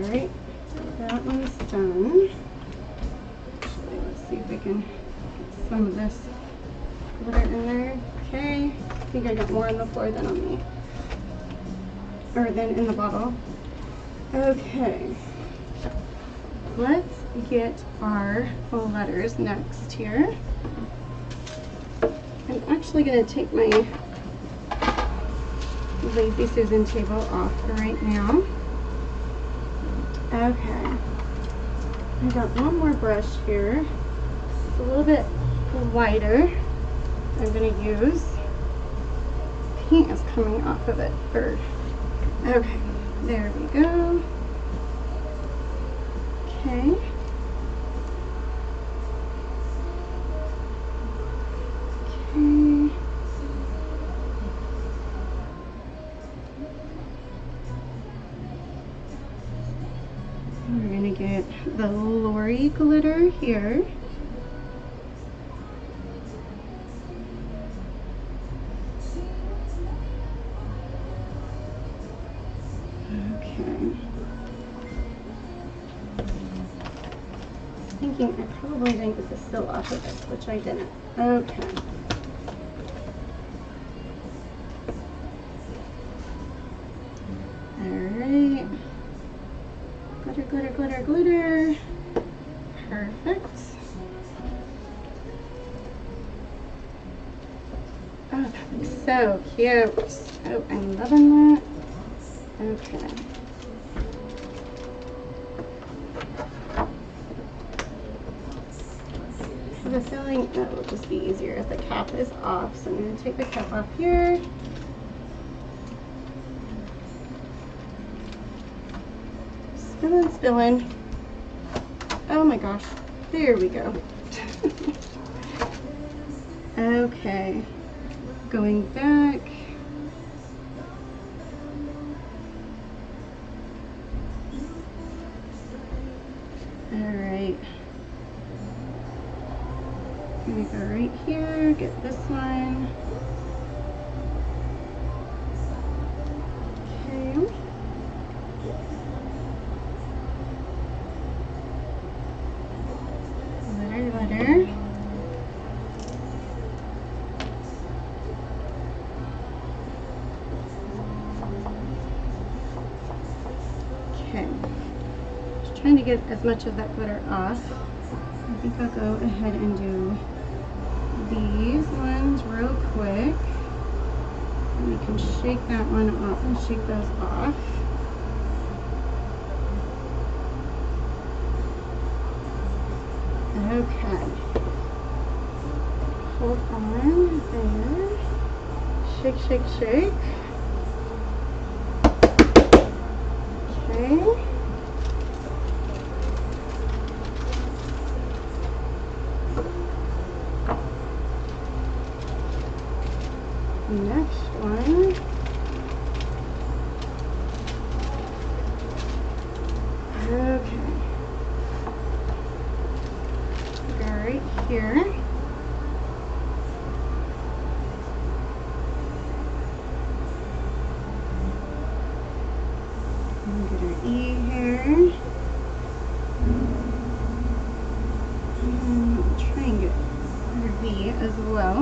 alright, that one's done. Actually, let's see if we can get some of this glitter in there. Okay, I think I got more on the floor than on me. Or than in the bottle. Okay, let's get our letters next here. I'm actually going to take my Lazy Susan table off for right now. Okay, I got one more brush here. It's a little bit wider. I'm going to use. Paint is coming off of it. Okay, there we go. Okay. Okay. We're going to get the Lori glitter here. Okay. Thinking I probably didn't get the seal off of this, which I didn't. Okay. Alright. Glitter, glitter, glitter, glitter. Perfect. Oh, that looks so cute. Oh, I'm loving that. Okay. I have a feeling that will just be easier if the cap is off. So I'm going to take the cap off here. Spilling, spilling. Oh my gosh. There we go. Okay. Going back. Alright. I'm gonna go right here, get this one. Okay. Glitter. Okay. Just trying to get as much of that glitter off, I think I'll go ahead and do these ones real quick. And we can shake that one off and shake those off. Okay. Hold on there. Shake, shake, shake. Okay. Next one. Okay. Go right here. And get our E here. And try and get our V as well.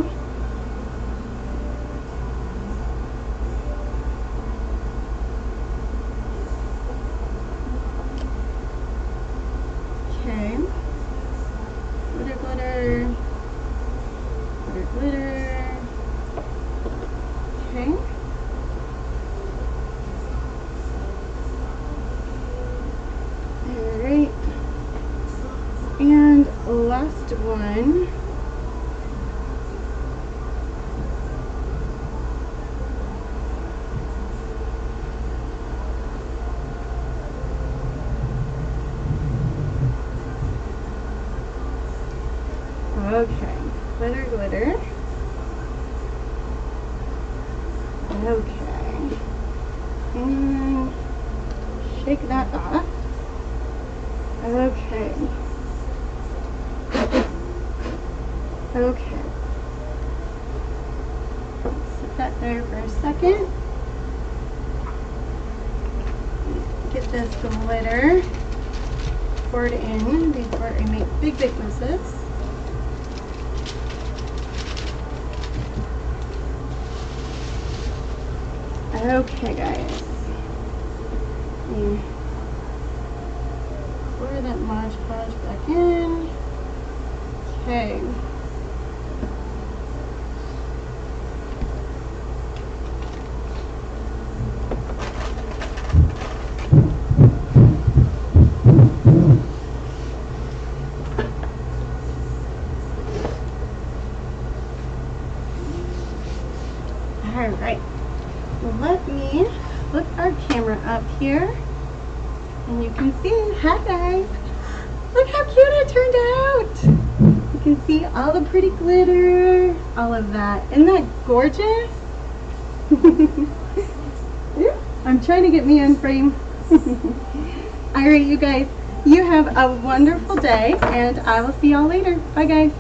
Okay. Glitter, glitter. Glitter, glitter. Okay. Alright. And last one. Okay, glitter, glitter. Okay, and shake that off. Okay. Okay. Sit that there for a second. Get this glitter poured in before I make big, big messes. Okay, guys. Pour that Mod Podge back in. Okay. All right. Let me flip our camera up here, and you can see, hi guys, look how cute it turned out. You can see all the pretty glitter, all of that. Isn't that gorgeous? Yeah, I'm trying to get me in frame. All right, you guys, you have a wonderful day, and I will see y'all later. Bye guys.